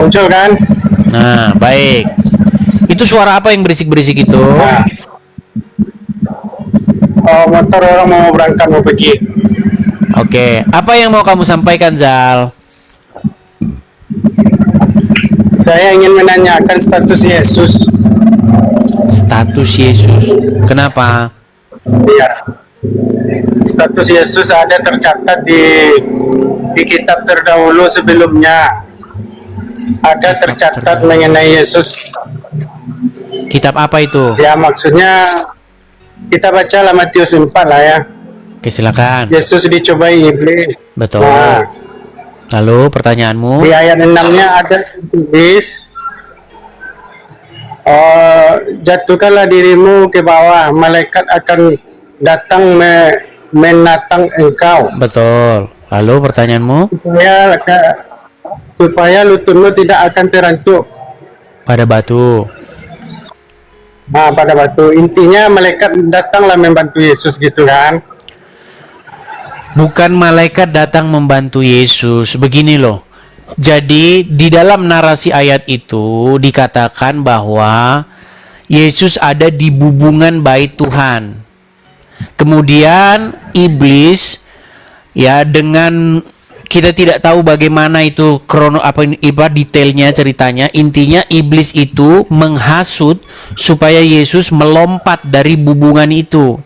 Muncul kan? Nah, baik. Itu suara apa yang berisik-berisik itu? Nah, oh, motor orang mau berangkat mau pergi. Oke, apa yang mau kamu sampaikan, Zal? Saya ingin menanyakan status Yesus. Status Yesus. Kenapa? Iya. Status Yesus ada tercatat di kitab terdahulu sebelumnya. Ada tercatat mengenai Yesus. Kitab apa itu? Ya maksudnya kita baca lah Matius 4 lah ya. Oke, silakan. Yesus dicobai iblis. Betul. Nah, Lalu pertanyaanmu? di ayat 6-nya ada iblis. Oh, jatuhkanlah dirimu ke bawah, malaikat akan datang menatang engkau. Betul. Lalu pertanyaanmu? Supaya lututmu tidak akan terantuk Pada batu. pada batu. Intinya malaikat datanglah membantu Yesus gitu kan. Bukan malaikat datang membantu Yesus. Begini loh. Jadi di dalam narasi ayat itu dikatakan bahwa Yesus ada di bubungan bait Tuhan. Kemudian iblis ya, dengan kita tidak tahu bagaimana itu detailnya ceritanya. Intinya iblis itu menghasut supaya Yesus melompat dari bubungan itu.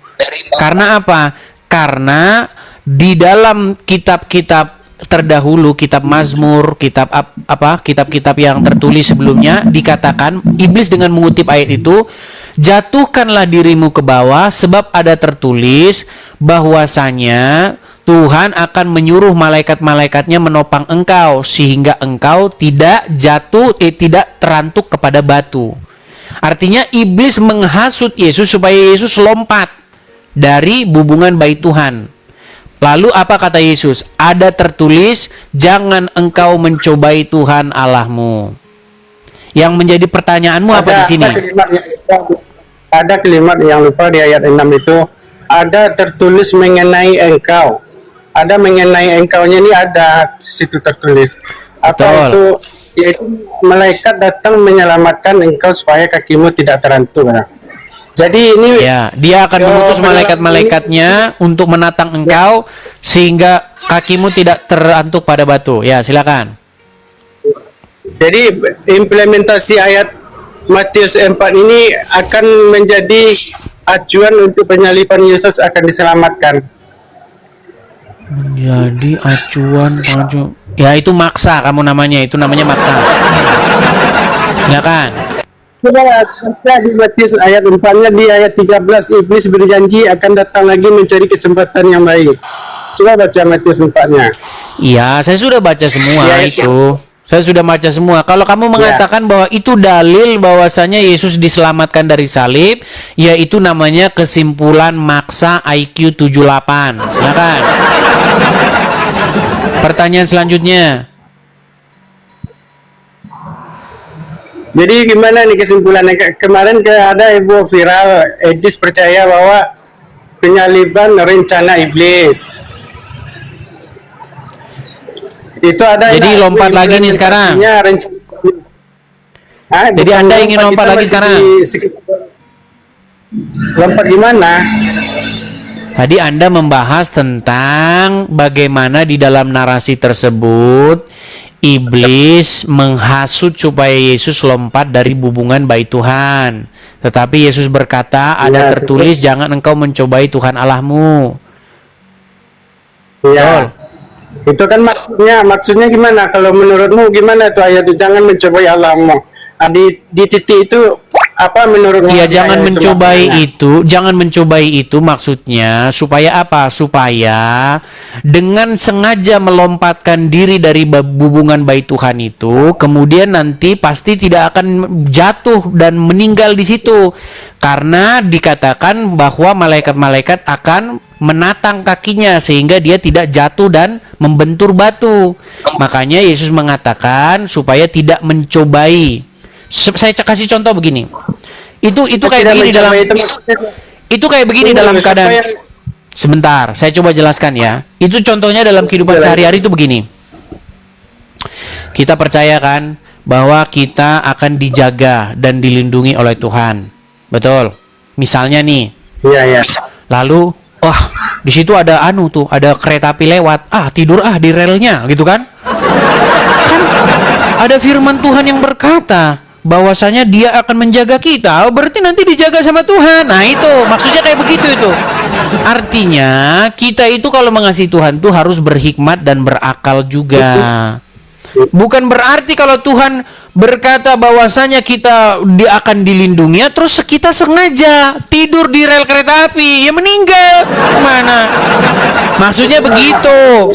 Karena apa? Karena di dalam kitab-kitab terdahulu, kitab Mazmur, kitab-kitab yang tertulis sebelumnya dikatakan iblis dengan mengutip ayat itu, jatuhkanlah dirimu ke bawah sebab ada tertulis bahwasanya Tuhan akan menyuruh malaikat-malaikatnya menopang engkau sehingga engkau tidak tidak terantuk kepada batu. Artinya iblis menghasut Yesus supaya Yesus lompat dari bubungan bait Tuhan. Lalu apa kata Yesus? Ada tertulis, jangan engkau mencobai Tuhan Allahmu. Yang menjadi pertanyaanmu apa di sini? Ada kalimat yang lupa di ayat 6 itu. Ada tertulis mengenai engkau. Ada mengenai engkaunya ini ada situ tertulis. Apa Betul. itu? Yaitu malaikat datang menyelamatkan engkau supaya kakimu tidak terantuk. Jadi ini Ya, dia akan mengutus malaikat-malaikatnya untuk menatang engkau sehingga kakimu tidak terantuk pada batu. Ya, silakan. Jadi implementasi ayat Matius 4 ini akan menjadi acuan untuk penyaliban Yesus akan diselamatkan. Menjadi acuan. Ya, itu maksa kamu namanya. Itu namanya maksa. Silakan. Coba baca di Matius ayat 4-nya di ayat 13, iblis berjanji akan datang lagi mencari kesempatan yang baik. Coba baca Matius 4-nya. Iya, saya sudah baca semua Ya, itu. Saya sudah baca semua. Kalau kamu mengatakan bahwa itu dalil bahwasanya Yesus diselamatkan dari salib, ya itu namanya kesimpulan maksa IQ 78. Silakan. Pertanyaan selanjutnya. Jadi gimana nih kesimpulannya? Kemarin ada ibu viral, Edis percaya bahwa penyaliban rencana iblis. Itu ada. Jadi lompat lagi nih sekarang. Jadi Anda ingin lompat lagi sekarang? Lompat gimana? Tadi Anda membahas tentang bagaimana di dalam narasi tersebut iblis menghasut supaya Yesus lompat dari bubungan bait Tuhan. Tetapi Yesus berkata, ada tertulis jangan engkau mencobai Tuhan Allahmu. Iya. Itu kan maksudnya gimana? Kalau menurutmu gimana tuh ayat itu, jangan mencobai Allahmu? Di titik itu apa menurutmu? Iya, jangan mencobai itu maksudnya supaya apa? Supaya dengan sengaja melompatkan diri dari bubungan bait Tuhan itu, kemudian nanti pasti tidak akan jatuh dan meninggal di situ. Karena dikatakan bahwa malaikat-malaikat akan menatang kakinya sehingga dia tidak jatuh dan membentur batu. Makanya Yesus mengatakan supaya tidak mencobai. Saya kasih contoh begini. Itu kayak begini dalam itu kayak begini dalam keadaan. Sebentar, saya coba jelaskan ya. Itu contohnya dalam kehidupan sehari-hari itu begini. Kita percaya kan bahwa kita akan dijaga dan dilindungi oleh Tuhan. Betul. Misalnya nih, Iya, iya. lalu wah, di situ ada ada kereta api lewat. Tidur di relnya gitu kan? Kan ada firman Tuhan yang berkata bahwasanya Dia akan menjaga kita. Berarti nanti dijaga sama Tuhan. Nah, itu maksudnya kayak begitu itu. Artinya, kita itu kalau mengasihi Tuhan tuh harus berhikmat dan berakal juga. Bukan berarti kalau Tuhan berkata bahwasanya dia akan dilindungi, terus kita sengaja tidur di rel kereta api, ya meninggal. Mana? Maksudnya begitu.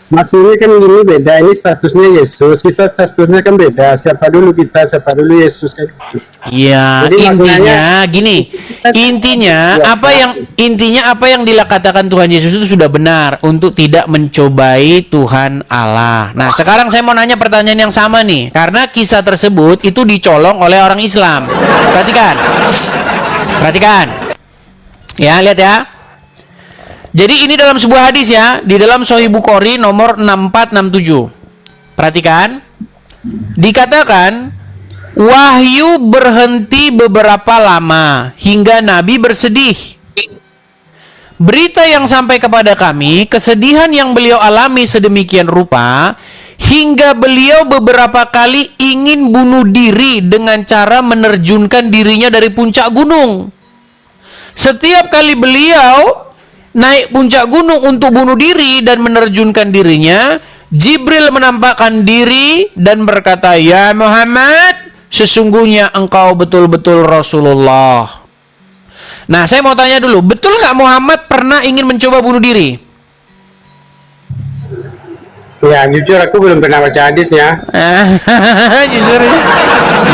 Maksudnya kan ini beda, ini statusnya Yesus, kita statusnya kan beda. Siapa dulu kita, siapa dulu Yesus kan. Ya, Jadi intinya gini. Intinya apa yang dikatakan Tuhan Yesus itu sudah benar untuk tidak mencobai Tuhan Allah. Nah, sekarang saya mau nanya pertanyaan yang sama nih, karena kisah tersebut itu dicolong oleh orang Islam. Perhatikan. Ya, lihat ya. Jadi ini dalam sebuah hadis ya, di dalam Sahih Bukhari nomor 6467. Perhatikan. Dikatakan wahyu berhenti beberapa lama hingga Nabi bersedih. Berita yang sampai kepada kami, kesedihan yang beliau alami sedemikian rupa hingga beliau beberapa kali ingin bunuh diri dengan cara menerjunkan dirinya dari puncak gunung. Setiap kali beliau naik puncak gunung untuk bunuh diri dan menerjunkan dirinya, Jibril menampakkan diri dan berkata, "Ya Muhammad, sesungguhnya engkau betul-betul Rasulullah." Nah, saya mau tanya dulu, betul nggak Muhammad pernah ingin mencoba bunuh diri? Ya, jujur aku belum pernah baca hadisnya.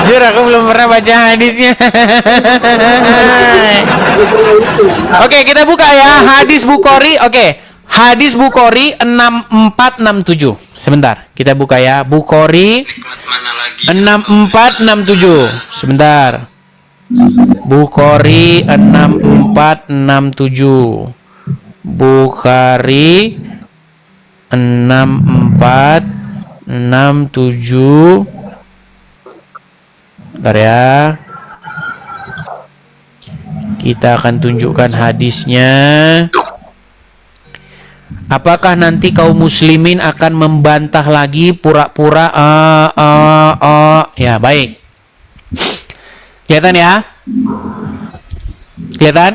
jujur aku belum pernah baca hadisnya. Oke, kita buka ya hadis Bukhari. Oke, hadis Bukhari 6467. Sebentar, kita buka ya Bukhari 6467. Sebentar. Bukhari 6467. Bukhari 6467. Bentar ya. Kita akan tunjukkan hadisnya. Apakah nanti kaum muslimin akan membantah lagi pura-pura ya, baik. Kelihatan ya? Kelihatan?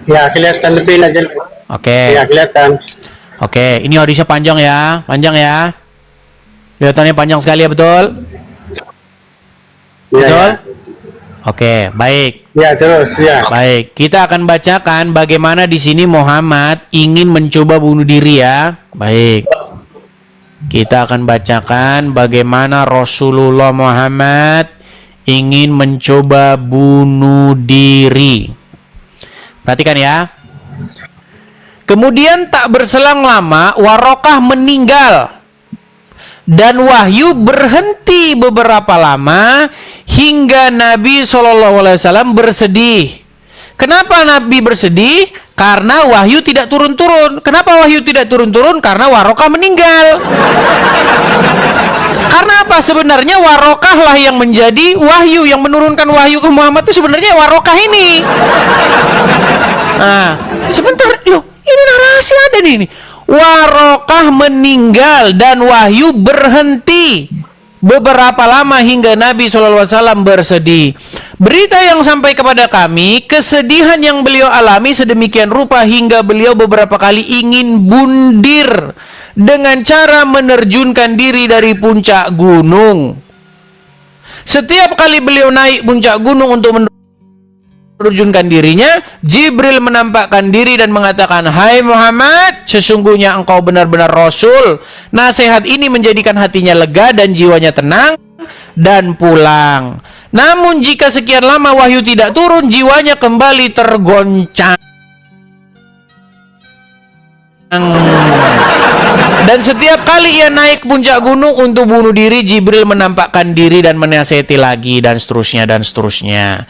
Ya, kelihatan lebih aja. Oke. Ya, kelihatan. Oke, ini hadisnya panjang ya. Panjang ya. Kelihatannya panjang sekali ya, betul? Ya, Betul? ya. Oke, baik. Ya, terus ya. Baik, kita akan bacakan bagaimana di sini Muhammad ingin mencoba bunuh diri ya. Baik. Kita akan bacakan bagaimana Rasulullah Muhammad ingin mencoba bunuh diri. Perhatikan ya. Kemudian tak berselang lama Warokah meninggal dan wahyu berhenti beberapa lama hingga Nabi SAW bersedih. Kenapa Nabi bersedih? Karena wahyu tidak turun-turun. Kenapa wahyu tidak turun-turun? Karena Warokah meninggal. Karena apa? Sebenarnya Warokah lah yang menjadi wahyu, yang menurunkan wahyu ke Muhammad itu sebenarnya Warokah ini. Nah, sebentar, loh, ini narasi ada nih. Warokah meninggal dan wahyu berhenti beberapa lama hingga Nabi SAW bersedih. Berita yang sampai kepada kami, kesedihan yang beliau alami sedemikian rupa hingga beliau beberapa kali ingin bundir dengan cara menerjunkan diri dari puncak gunung. Setiap kali beliau naik puncak gunung untuk menerjunkan dirinya, Jibril menampakkan diri dan mengatakan, "Hai Muhammad, sesungguhnya engkau benar-benar Rasul." Nasihat ini menjadikan hatinya lega dan jiwanya tenang dan pulang. Namun jika sekian lama wahyu tidak turun, jiwanya kembali tergoncang. Dan setiap kali ia naik puncak gunung untuk bunuh diri, Jibril menampakkan diri dan menasihati lagi, dan seterusnya dan seterusnya.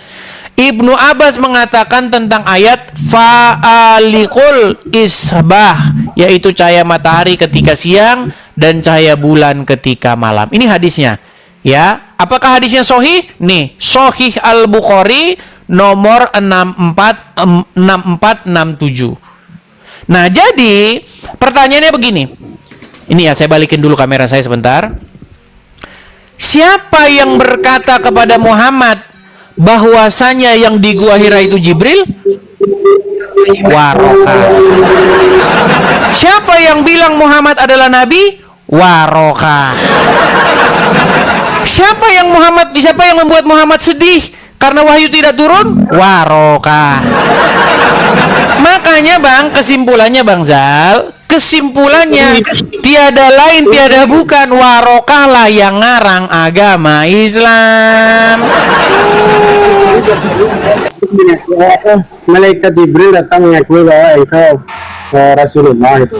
Ibnu Abbas mengatakan tentang ayat fa'alikul isbah, yaitu cahaya matahari ketika siang dan cahaya bulan ketika malam. Ini hadisnya. Ya, apakah hadisnya sahih? Nih, Sahih Al-Bukhari nomor 6467. Nah, jadi pertanyaannya begini. Ini ya, saya balikin dulu kamera saya sebentar. Siapa yang berkata kepada Muhammad bahwasanya yang di Gua Hira itu Jibril? Warokah. Siapa yang bilang Muhammad adalah nabi? Warokah. Siapa yang membuat Muhammad sedih karena wahyu tidak turun? Warokah. Makanya Bang, kesimpulannya Bang Zal, kesimpulannya tiada lain tiada bukan Warokah lah yang ngarang agama Islam. Malaikat Jibril datang mengakui bahwa engkau Rasulullah itu.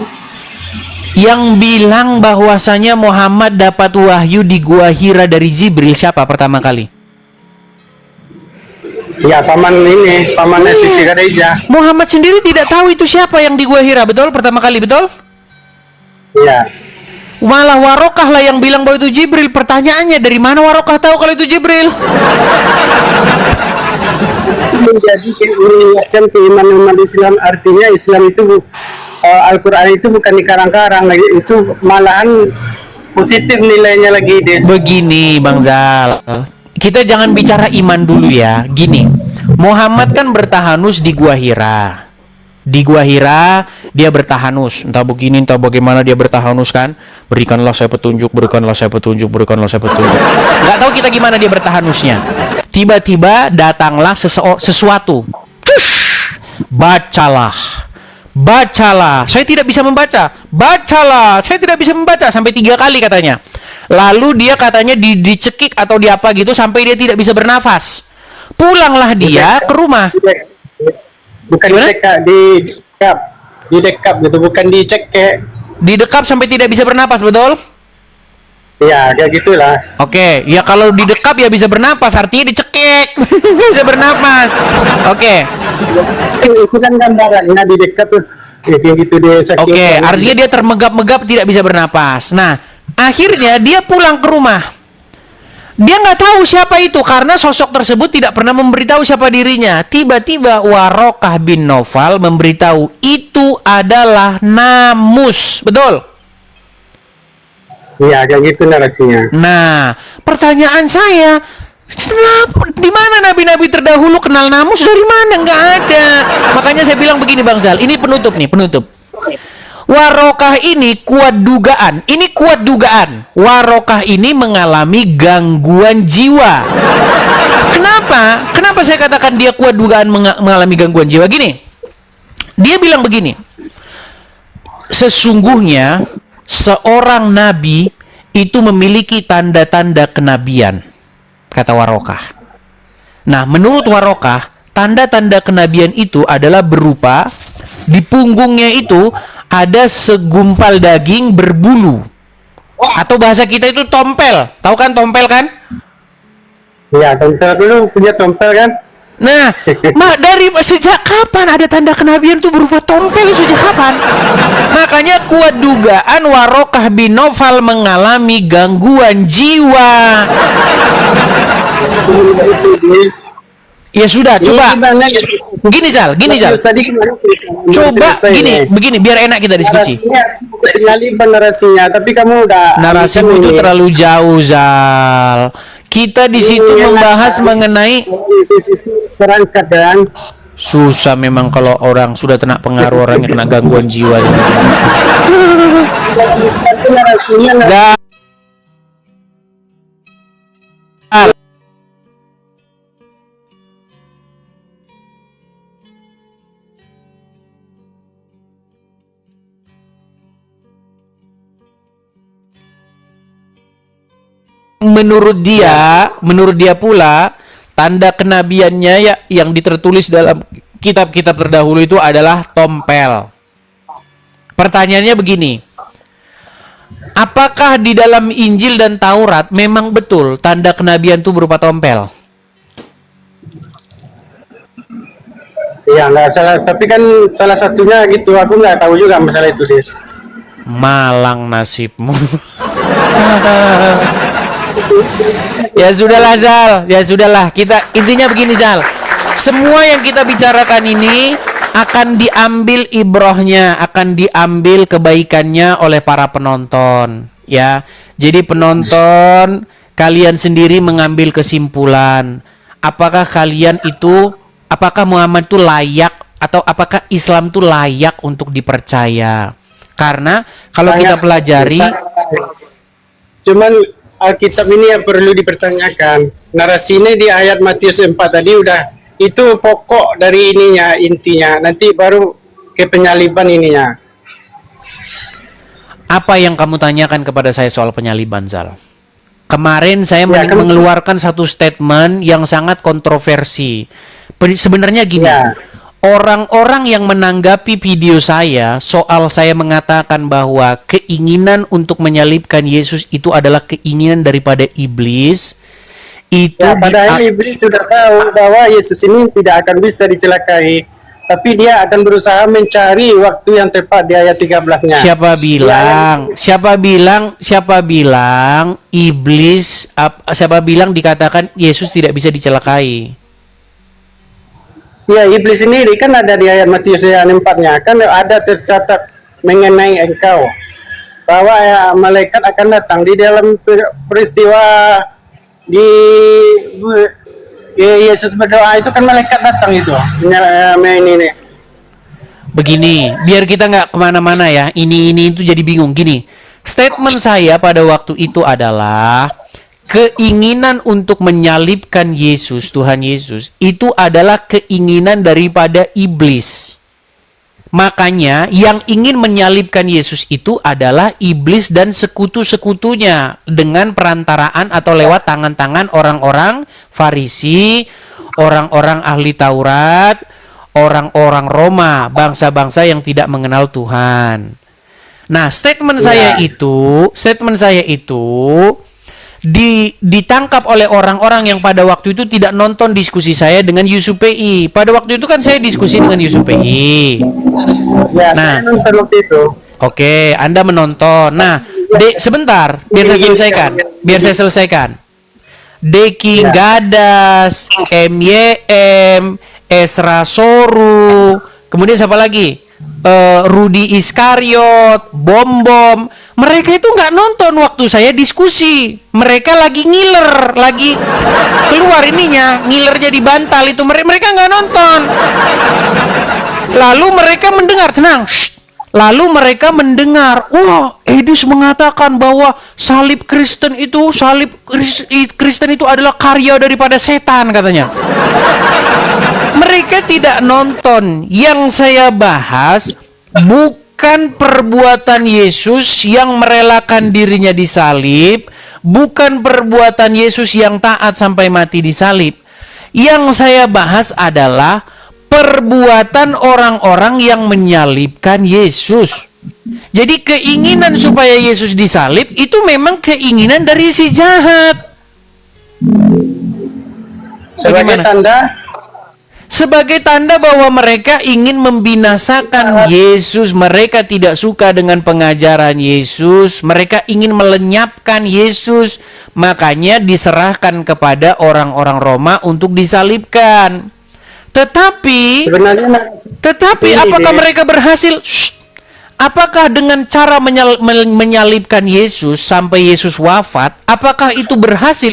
Yang bilang bahwasanya Muhammad dapat wahyu di Gua Hira dari Jibril siapa pertama kali? Ya, pamannya Siti Khadijah. Muhammad sendiri tidak tahu itu siapa yang di Gua Hira, betul? Pertama kali, betul? Ya. Malah Warokah lah yang bilang bahwa itu Jibril. Pertanyaannya, dari mana Warokah tahu kalau itu Jibril? Menjadi mengingatkan keimanan umat Islam, artinya Islam itu Al-Quran itu bukan dikarang-karang lagi, itu malahan positif nilainya lagi deh. Begini Bang Zal, kita jangan bicara iman dulu ya. Gini, Muhammad kan bertahanus di Gua Hira. Di Gua Hira dia bertahanus, entah begini entah bagaimana dia bertahanus kan. Berikanlah saya petunjuk, berikanlah saya petunjuk, berikanlah saya petunjuk. Nggak tahu kita gimana dia bertahanusnya. Tiba-tiba datanglah sesuatu. Bacalah. Bacalah, saya tidak bisa membaca. Bacalah, saya tidak bisa membaca. Sampai 3 kali katanya. Lalu dia katanya dicekik atau di apa gitu sampai dia tidak bisa bernafas. Pulanglah dia ke rumah. Bukan didekap gitu, bukan dicekek. Didekap sampai tidak bisa bernapas, betul? Ya, kayak gitulah. Oke, ya kalau didekap ya bisa bernapas, artinya dicekek. Bisa bernapas. Oke. Itu kan gambaran, nah didekap tuh. Ya, kayak gitu dia sakit. Oke, artinya dia termegap-megap tidak bisa bernapas. Nah, akhirnya dia pulang ke rumah. Dia nggak tahu siapa itu karena sosok tersebut tidak pernah memberitahu siapa dirinya. Tiba-tiba Warokah bin Naufal memberitahu itu adalah Namus, betul? Iya, kayak gitu narasinya. Nah, pertanyaan saya, di mana nabi-nabi terdahulu kenal Namus, dari mana? Nggak ada. Makanya saya bilang begini Bang Zal, ini penutup nih, penutup. Warokah ini kuat dugaan. Ini kuat dugaan. Warokah ini mengalami gangguan jiwa. Kenapa? Kenapa saya katakan dia kuat dugaan mengalami gangguan jiwa? Gini, dia bilang begini. Sesungguhnya seorang nabi itu memiliki tanda-tanda kenabian, kata Warokah. Nah, menurut Warokah, tanda-tanda kenabian itu adalah berupa di punggungnya itu ada segumpal daging berbulu. Atau bahasa kita itu tompel. Tahu kan tompel kan? Iya, tompel dulu punya tompel kan? Nah, dari sejak kapan ada tanda kenabian itu berupa tompel? Sejak kapan? Makanya kuat dugaan Warokah bin Naufal mengalami gangguan jiwa. Ya sudah, coba. Gini Zal. Coba begini biar enak kita diskusi. Narasinya, tapi kamu udah narasimu itu terlalu jauh Zal. Kita di situ membahas mengenai perangkat dan susah memang kalau orang sudah kena pengaruh orangnya kena gangguan jiwa. Zal. Menurut dia pula tanda kenabiannya ya yang ditertulis dalam kitab-kitab terdahulu itu adalah tompel. Pertanyaannya begini, apakah di dalam Injil dan Taurat memang betul tanda kenabian itu berupa tompel? Ya nggak salah, tapi kan salah satunya gitu, aku nggak tahu juga masalah itu Des. Malang nasibmu. Ya sudahlah Zal, ya sudahlah. Kita intinya begini Zal. Semua yang kita bicarakan ini akan diambil ibrohnya, akan diambil kebaikannya oleh para penonton, ya. Jadi penonton kalian sendiri mengambil kesimpulan. Apakah apakah Muhammad itu layak atau apakah Islam itu layak untuk dipercaya? Karena kalau kita pelajari, cuman Alkitab ini yang perlu dipertanyakan. Narasinya di ayat Matius 4 tadi udah itu pokok dari ininya, intinya. Nanti baru ke penyaliban ininya. apa yang kamu tanyakan kepada saya soal penyaliban, Zal? Kemarin saya Ya, kan- mengeluarkan satu statement yang sangat kontroversi. Sebenarnya gini, Ya. orang-orang yang menanggapi video saya soal saya mengatakan bahwa keinginan untuk menyalibkan Yesus itu adalah keinginan daripada iblis, itu Ya, padahal iblis sudah tahu bahwa Yesus ini tidak akan bisa dicelakai. Tapi dia akan berusaha mencari waktu yang tepat di ayat 13-nya. Siapa bilang iblis, siapa bilang dikatakan Yesus tidak bisa dicelakai? Ya, iblis sendiri kan ada di ayat Matius ayat 4-nya. Kan ada tercatat mengenai engkau. Bahwa malaikat akan datang di dalam peristiwa di Yesus berdoa itu kan malaikat datang itu. Ini. Begini, biar kita nggak kemana-mana ya. Ini itu jadi bingung. Gini, statement saya pada waktu itu adalah keinginan untuk menyalibkan Yesus, Tuhan Yesus, itu adalah keinginan daripada iblis. Makanya yang ingin menyalibkan Yesus itu adalah iblis dan sekutu-sekutunya dengan perantaraan atau lewat tangan-tangan orang-orang Farisi, orang-orang ahli Taurat, orang-orang Roma, bangsa-bangsa yang tidak mengenal Tuhan. Nah, statement saya itu ditangkap oleh orang-orang yang pada waktu itu tidak nonton diskusi saya dengan Yusuf PI. Pada waktu itu kan saya diskusi dengan Yusuf PI. Ya, Nah. saya nonton waktu itu. Oke, Anda menonton. Nah, sebentar, biar saya selesaikan. Deki Gadas, MYM, Esra Soru, kemudian siapa lagi? Rudi Iskariot, Bom. Mereka itu nggak nonton waktu saya diskusi. Mereka lagi ngiler, lagi keluar ininya, ngilernya di bantal itu. Mereka nggak nonton. Lalu mereka mendengar, tenang. Lalu mereka mendengar, wah, Edis mengatakan bahwa salib Kristen itu adalah karya daripada setan, katanya. Mereka tidak nonton. Yang saya bahas bukan perbuatan Yesus yang merelakan dirinya disalib, bukan perbuatan Yesus yang taat sampai mati disalib. Yang saya bahas adalah perbuatan orang-orang yang menyalibkan Yesus. Jadi keinginan supaya Yesus disalib itu memang keinginan dari si jahat. Sebagai tanda bahwa mereka ingin membinasakan Yesus, mereka tidak suka dengan pengajaran Yesus, mereka ingin melenyapkan Yesus, makanya diserahkan kepada orang-orang Roma untuk disalibkan. Tetapi apakah mereka berhasil? Apakah dengan cara menyalibkan Yesus sampai Yesus wafat, apakah itu berhasil?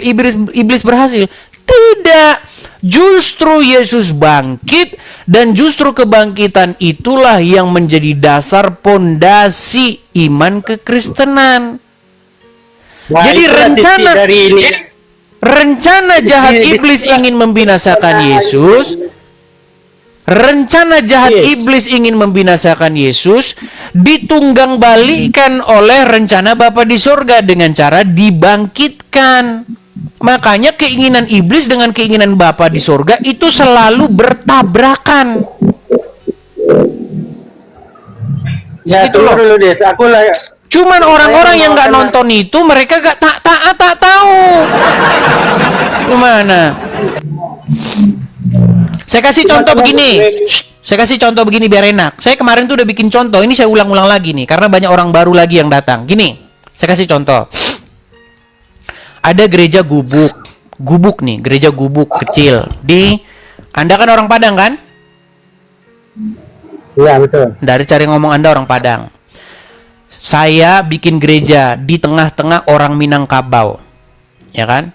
Iblis berhasil? Tidak. Justru Yesus bangkit, dan justru kebangkitan itulah yang menjadi dasar pondasi iman kekristenan. Jadi rencana jahat iblis ingin membinasakan Yesus. Rencana jahat iblis ingin membinasakan Yesus ditunggang balikan oleh rencana Bapa di surga dengan cara dibangkitkan. Makanya keinginan iblis dengan keinginan Bapa di surga itu selalu bertabrakan. Ya, Gitu loh. dulu deh. Cuman orang-orang yang nggak nonton itu mereka gak tak tahu. Gimana? Saya kasih contoh begini. Saya kasih contoh begini biar enak. Saya kemarin tuh udah bikin contoh. Ini saya ulang-ulang lagi nih karena banyak orang baru lagi yang datang. Gini, saya kasih contoh. Ada gereja gubuk. Gubuk nih, gereja gubuk kecil. Anda kan orang Padang kan? Iya, betul. Dari cari ngomong Anda orang Padang. Saya bikin gereja di tengah-tengah orang Minangkabau. Ya kan?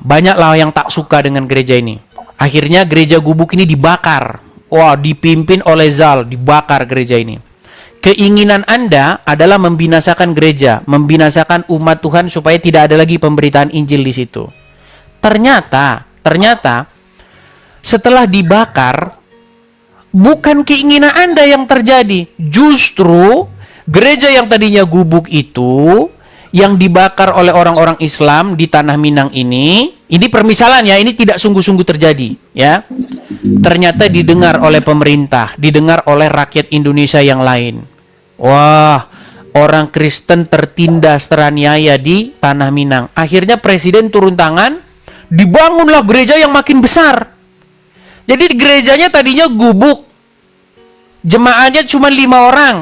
Banyaklah yang tak suka dengan gereja ini. Akhirnya gereja gubuk ini dibakar. Dipimpin oleh Zal, dibakar gereja ini. Keinginan Anda adalah membinasakan gereja, membinasakan umat Tuhan supaya tidak ada lagi pemberitaan Injil di situ. Ternyata setelah dibakar, bukan keinginan Anda yang terjadi. Justru gereja yang tadinya gubuk itu, yang dibakar oleh orang-orang Islam di Tanah Minang ini permisalan ya, ini tidak sungguh-sungguh terjadi ya. Ternyata didengar oleh pemerintah, didengar oleh rakyat Indonesia yang lain. Orang Kristen tertindas, teraniaya di Tanah Minang. Akhirnya presiden turun tangan, dibangunlah gereja yang makin besar. Jadi gerejanya tadinya gubuk, jemaahnya cuma 5 orang.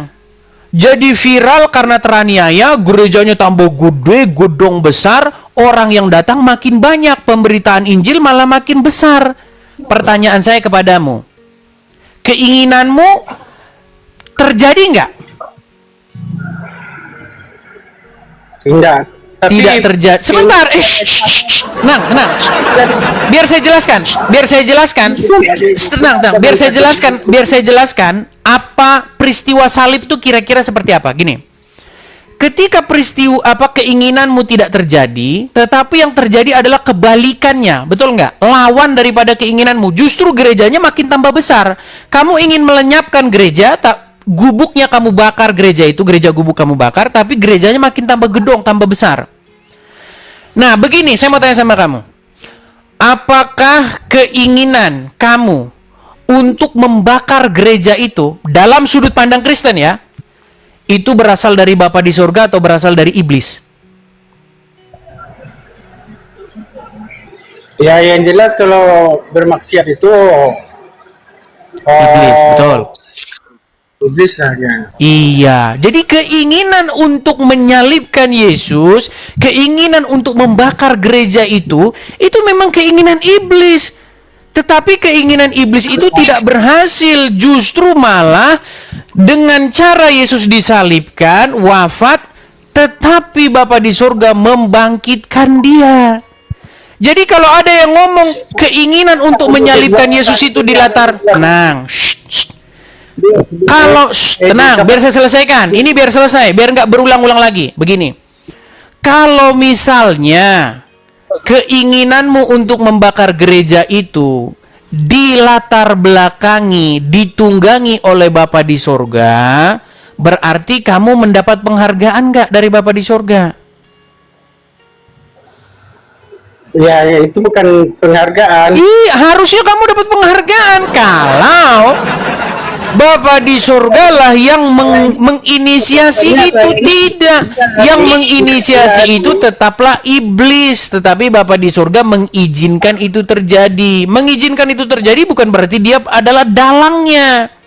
Jadi viral karena teraniaya, gerejanya tambah gede, gedung besar, orang yang datang makin banyak, pemberitaan Injil malah makin besar. Pertanyaan saya kepadamu, keinginanmu terjadi nggak? Enggak. Tidak terjadi. Sebentar. Tenang. Biar saya jelaskan. Tenang. Biar saya jelaskan apa peristiwa salib itu kira-kira seperti apa. Gini. Ketika keinginanmu tidak terjadi, tetapi yang terjadi adalah kebalikannya. Betul nggak? Lawan daripada keinginanmu. Justru gerejanya makin tambah besar. Kamu ingin melenyapkan gereja, gubuknya kamu bakar, gereja gubuk kamu bakar, tapi gerejanya makin tambah gedong, tambah besar. Nah, begini, saya mau tanya sama kamu. Apakah keinginan kamu untuk membakar gereja itu, dalam sudut pandang Kristen ya, itu berasal dari Bapa di surga atau berasal dari iblis? Ya, yang jelas kalau bermaksiat itu Iblis, betul. Iblis lah ya. Iya, jadi keinginan untuk menyalibkan Yesus, keinginan untuk membakar gereja itu memang keinginan iblis. Tetapi keinginan iblis itu tidak berhasil, justru malah dengan cara Yesus disalibkan, wafat, tetapi Bapa di surga membangkitkan dia. Jadi kalau ada yang ngomong keinginan untuk menyalibkan Yesus itu di latar, tenang, tenang, biar saya selesaikan. Ini biar selesai, biar nggak berulang-ulang lagi. Begini, kalau misalnya keinginanmu untuk membakar gereja itu dilatar belakangi, ditunggangi oleh Bapa di sorga, berarti kamu mendapat penghargaan nggak dari Bapa di sorga? Ya, itu bukan penghargaan. Harusnya kamu dapat penghargaan kalau Bapa di surga lah yang menginisiasi itu. Tidak. Yang menginisiasi itu tetaplah iblis. Tetapi Bapa di surga mengizinkan itu terjadi. Mengizinkan itu terjadi bukan berarti dia adalah dalangnya.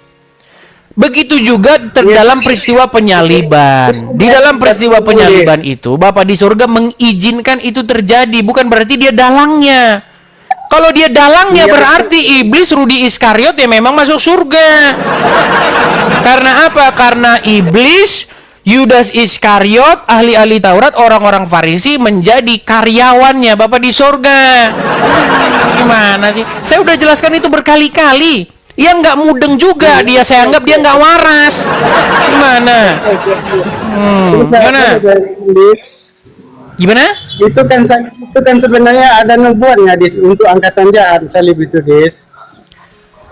Begitu juga dalam peristiwa penyaliban. Di dalam peristiwa penyaliban itu Bapa di surga mengizinkan itu terjadi. Bukan berarti dia dalangnya. Kalau dia dalangnya berarti iblis Rudi Iskariot ya memang masuk surga. Karena apa? Karena iblis Yudas Iskariot, ahli-ahli Taurat, orang-orang Farisi menjadi karyawannya Bapa di surga. Gimana sih? Saya udah jelaskan itu berkali-kali. Ya nggak mudeng juga dia, saya anggap dia nggak waras. Gimana? Gimana? Itu kan sebenarnya ada nubuatnya untuk angkatan jahat salib itu, Dis.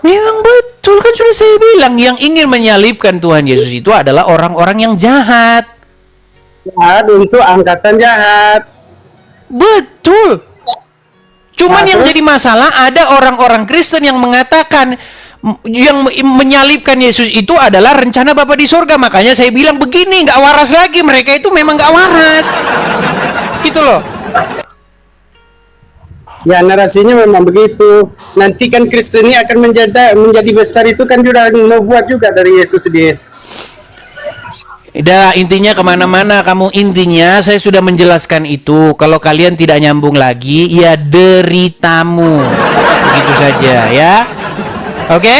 Memang betul, kan sudah saya bilang, yang ingin menyalibkan Tuhan Yesus itu adalah orang-orang yang jahat. Jahat untuk angkatan jahat. Betul. Cuman yang jadi masalah ada orang-orang Kristen yang mengatakan yang menyalibkan Yesus itu adalah rencana Bapa di surga. Makanya saya bilang begini, nggak waras lagi, mereka itu memang nggak waras. Gitu loh. Ya, narasinya memang begitu. Nanti kan Kristen ini akan menjadi besar, itu kan sudah nubuat juga dari Yesus, Dis. Udah, intinya kemana-mana kamu. Intinya saya sudah menjelaskan itu. Kalau kalian tidak nyambung lagi, ya deritamu. Begitu saja ya. Oke?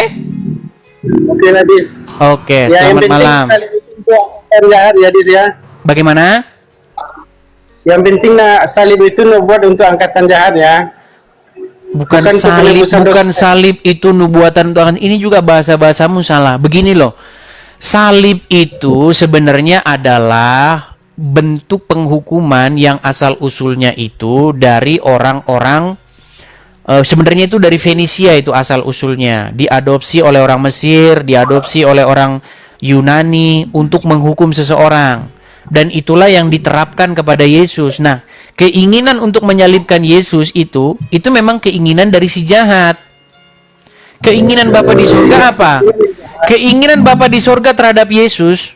Oke lah, Dis. Oke, Ya, yang selamat penting malam. salib itu untuk angkatan jahat ya, Dis ya. Bagaimana? Yang penting salib itu buat untuk angkatan jahat ya. Bukan Bukan untuk salib, penebusan bukan dosa. salib itu nubuatan Tuhan. Ini juga bahasa-bahasamu salah. Begini loh. Salib itu sebenarnya adalah bentuk penghukuman yang asal usulnya itu dari orang-orang sebenarnya itu dari Fenisia, itu asal usulnya. Diadopsi oleh orang Mesir, diadopsi oleh orang Yunani untuk menghukum seseorang. Dan itulah yang diterapkan kepada Yesus. Nah, keinginan untuk menyalibkan Yesus itu memang keinginan dari si jahat. Keinginan Bapa di surga apa? Keinginan Bapa di surga terhadap Yesus,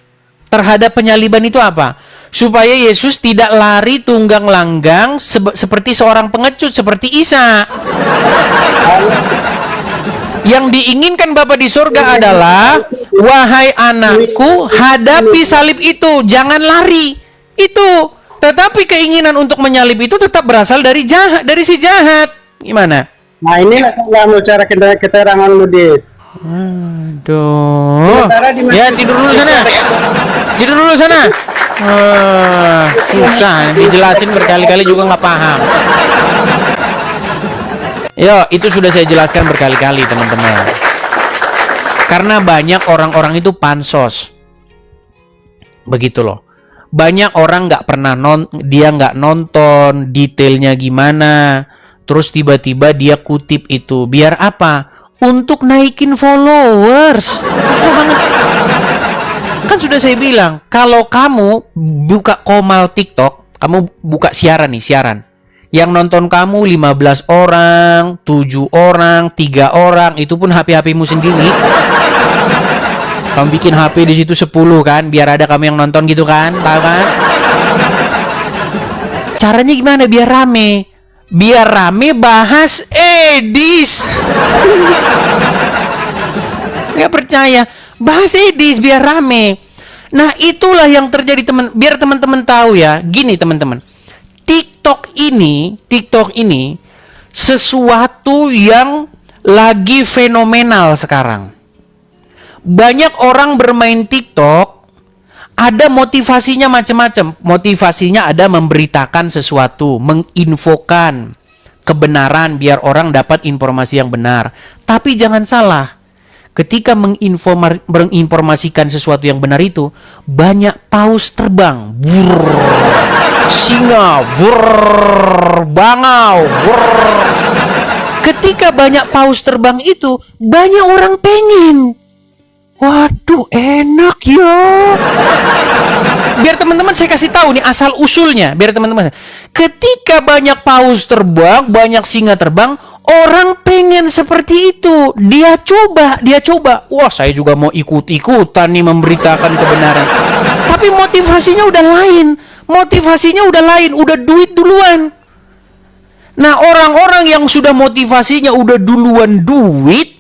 terhadap penyaliban itu apa? Supaya Yesus tidak lari tunggang langgang seperti seorang pengecut seperti Isa. Yang diinginkan Bapa di surga adalah, wahai anakku, hadapi salib itu, jangan lari. Itu. Tetapi keinginan untuk menyalib itu tetap berasal dari si jahat. Gimana? Nah, inilah salahmu cara keteranganmu, Dis. Aduh. Sementara di Ya, tidur dulu sana. Tidur dulu sana. Susah, dijelasin berkali-kali juga nggak paham. Yo, itu sudah saya jelaskan berkali-kali, teman-teman. Karena banyak orang-orang itu pansos. Begitu loh. Banyak orang nggak pernah dia nggak nonton detailnya gimana. Terus tiba-tiba dia kutip itu. Biar apa? Untuk naikin followers. Susah banget. Kan sudah saya bilang, kalau kamu buka komal TikTok, kamu buka siaran nih, siaran. Yang nonton kamu 15 orang, 7 orang, 3 orang, itu pun HP-HPmu sendiri. Kamu bikin HP di situ 10 kan, biar ada kamu yang nonton gitu kan, tahu kan? Caranya gimana biar rame? Biar rame bahas Edis. Nggak percaya, bahas Edis biar rame. Nah, itulah yang terjadi, biar teman-teman tahu ya. Gini teman-teman, TikTok ini sesuatu yang lagi fenomenal sekarang. Banyak orang bermain TikTok, ada motivasinya macam-macam. Motivasinya ada memberitakan sesuatu, menginfokan kebenaran biar orang dapat informasi yang benar. Tapi jangan salah, ketika menginformasikan sesuatu yang benar itu, banyak paus terbang. Singa, bangau, ketika banyak paus terbang itu, banyak orang pengen. Waduh, enak ya. Biar teman-teman saya kasih tahu nih asal usulnya, biar teman-teman. Ketika banyak paus terbang, banyak singa terbang, orang pengen seperti itu. Dia coba. Wah, saya juga mau ikut-ikutan nih memberitakan kebenaran. Tapi motivasinya udah lain. Udah duit duluan. Nah, orang-orang yang sudah motivasinya udah duluan duit,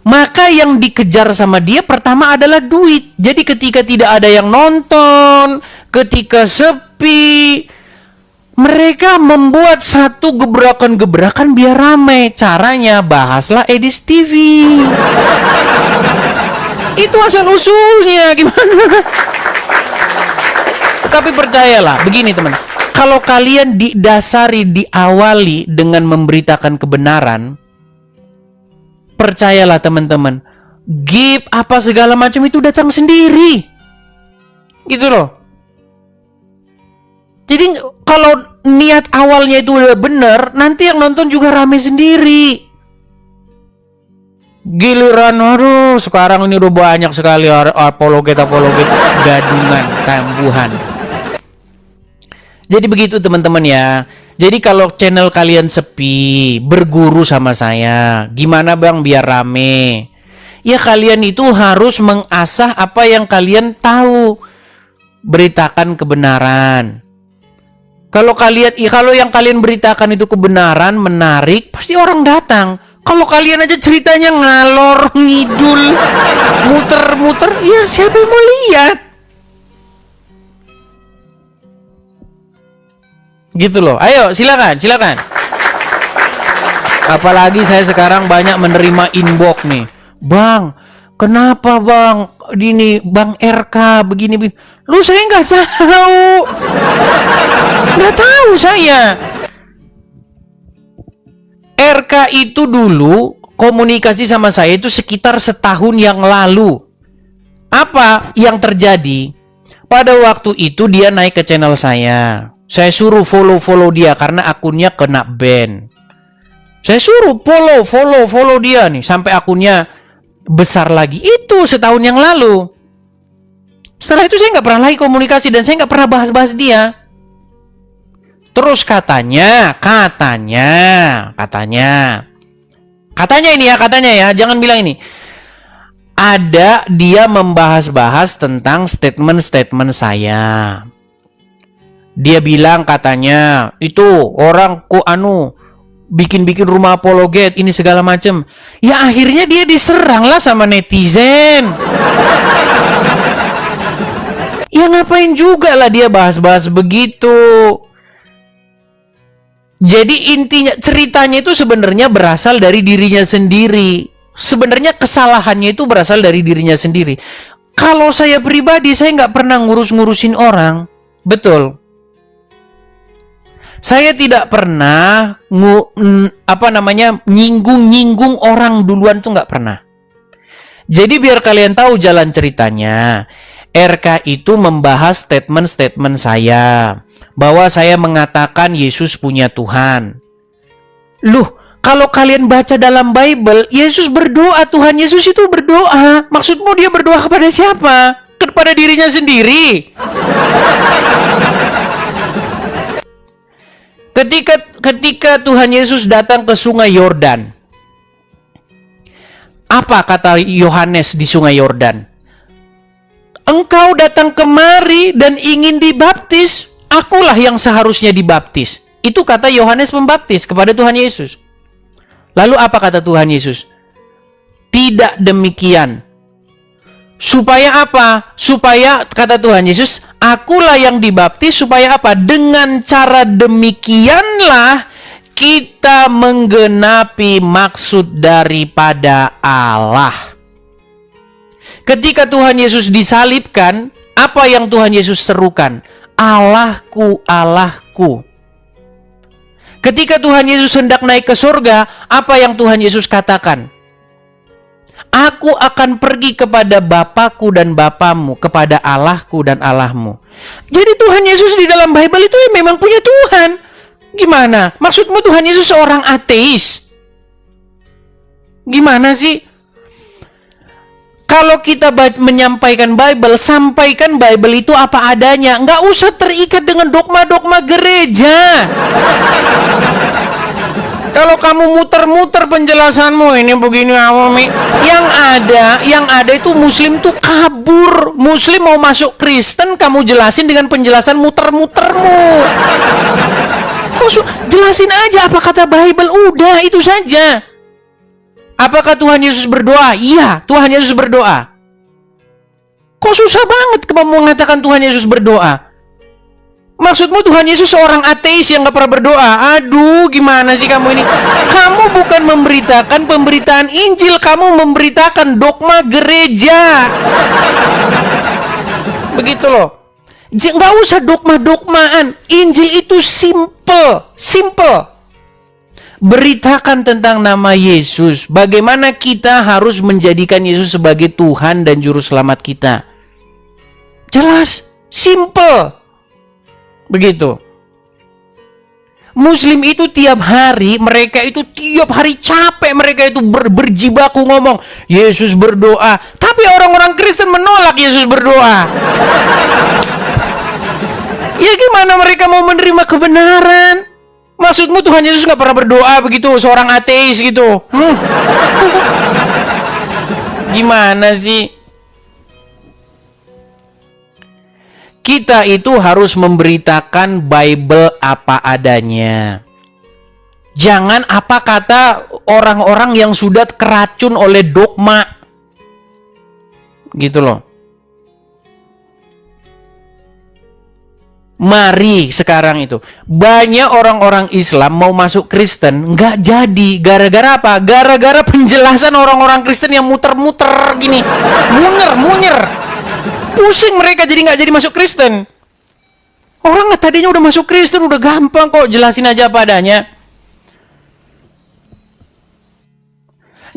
maka yang dikejar sama dia pertama adalah duit. Jadi ketika tidak ada yang nonton, ketika sepi, mereka membuat satu gebrakan-gebrakan biar ramai. Caranya, bahaslah Edis TV. Itu asal usulnya, gimana? Tapi percayalah, begini teman, kalau kalian diawali dengan memberitakan kebenaran, percayalah teman-teman, gift apa segala macam itu datang sendiri. Gitu loh. Jadi kalau niat awalnya itu udah bener, nanti yang nonton juga rame sendiri. Giliran, aduh, sekarang ini udah banyak sekali apologet gadungan, kambuhan. Jadi begitu teman-teman ya. Jadi kalau channel kalian sepi, berguru sama saya, gimana bang biar rame? Ya kalian itu harus mengasah apa yang kalian tahu. Beritakan kebenaran. Kalau yang kalian beritakan itu kebenaran, menarik, pasti orang datang. Kalau kalian aja ceritanya ngalor ngidul, muter-muter, ya siapa yang mau lihat? Gitu loh. Ayo, silakan, silakan. Apalagi saya sekarang banyak menerima inbox nih. Bang, kenapa bang? Ini Bang RK begini. Lu saya nggak tahu. Nggak tahu saya. RK itu dulu komunikasi sama saya itu sekitar setahun yang lalu. Apa yang terjadi? Pada waktu itu dia naik ke channel saya. Saya suruh follow dia karena akunnya kena ban. Saya suruh follow dia nih sampai akunnya besar lagi. Itu setahun yang lalu. Setelah itu saya nggak pernah lagi komunikasi dan saya nggak pernah bahas-bahas dia. Terus katanya ini ya, katanya ya, jangan bilang ini. Ada dia membahas-bahas tentang statement-statement saya. Dia bilang katanya, itu orang kok bikin-bikin rumah apologet ini segala macem. Ya akhirnya dia diserang lah sama netizen. Ya ngapain juga lah dia bahas-bahas begitu. Jadi intinya ceritanya itu sebenarnya berasal dari dirinya sendiri. Sebenarnya kesalahannya itu berasal dari dirinya sendiri. Kalau saya pribadi, saya nggak pernah ngurus-ngurusin orang. Betul. Saya tidak pernah nyinggung-nyinggung orang duluan tuh nggak pernah. Jadi biar kalian tahu jalan ceritanya, RK itu membahas statement-statement saya bahwa saya mengatakan Yesus punya Tuhan. Loh, kalau kalian baca dalam Bible, Yesus berdoa, Tuhan Yesus itu berdoa. Maksudmu dia berdoa kepada siapa? Kepada dirinya sendiri. Ketika Tuhan Yesus datang ke Sungai Yordan, apa kata Yohanes di Sungai Yordan? Engkau datang kemari dan ingin dibaptis, akulah yang seharusnya dibaptis. Itu kata Yohanes Pembaptis kepada Tuhan Yesus. Lalu apa kata Tuhan Yesus? Tidak demikian. Supaya apa? Supaya, kata Tuhan Yesus, akulah yang dibaptis supaya apa? Dengan cara demikianlah kita menggenapi maksud daripada Allah. Ketika Tuhan Yesus disalibkan, apa yang Tuhan Yesus serukan? Allahku, Allahku. Ketika Tuhan Yesus hendak naik ke surga, apa yang Tuhan Yesus katakan? Aku akan pergi kepada Bapakku dan Bapamu, kepada Allahku dan Allahmu. Jadi Tuhan Yesus di dalam Bible itu memang punya Tuhan. Gimana? Maksudmu Tuhan Yesus seorang ateis? Gimana sih? Kalau kita menyampaikan Bible, sampaikan Bible itu apa adanya. Nggak usah terikat dengan dogma-dogma gereja. Kalau kamu muter-muter penjelasanmu ini begini yang ada itu Muslim tuh kabur. Muslim mau masuk Kristen, kamu jelasin dengan penjelasan muter-mutermu. Jelasin aja apa kata Bible, udah itu saja. Apakah Tuhan Yesus berdoa? Iya, Tuhan Yesus berdoa. Kok susah banget kamu mengatakan Tuhan Yesus berdoa? Maksudmu Tuhan Yesus seorang ateis yang gak pernah berdoa? Aduh, gimana sih kamu ini? Kamu bukan memberitakan pemberitaan Injil, kamu memberitakan dogma gereja. Begitu loh. Gak usah dogma-dogmaan. Injil itu simple. Beritakan tentang nama Yesus. Bagaimana kita harus menjadikan Yesus sebagai Tuhan dan Juru Selamat kita. Jelas, simple. Begitu. Muslim itu tiap hari capek mereka itu berjibaku ngomong Yesus berdoa. Tapi orang-orang Kristen menolak Yesus berdoa. Ya gimana mereka mau menerima kebenaran? Maksudmu Tuhan Yesus gak pernah berdoa begitu, seorang ateis gitu? Gimana sih? Kita itu harus memberitakan Bible apa adanya. Jangan apa kata orang-orang yang sudah keracun oleh dogma. Gitu loh. Mari sekarang itu banyak orang-orang Islam mau masuk Kristen nggak jadi, gara-gara apa? Gara-gara penjelasan orang-orang Kristen yang muter-muter gini, munyer, pusing mereka jadi nggak jadi masuk Kristen. Orang tadinya udah masuk Kristen udah gampang kok, jelasin aja apa adanya.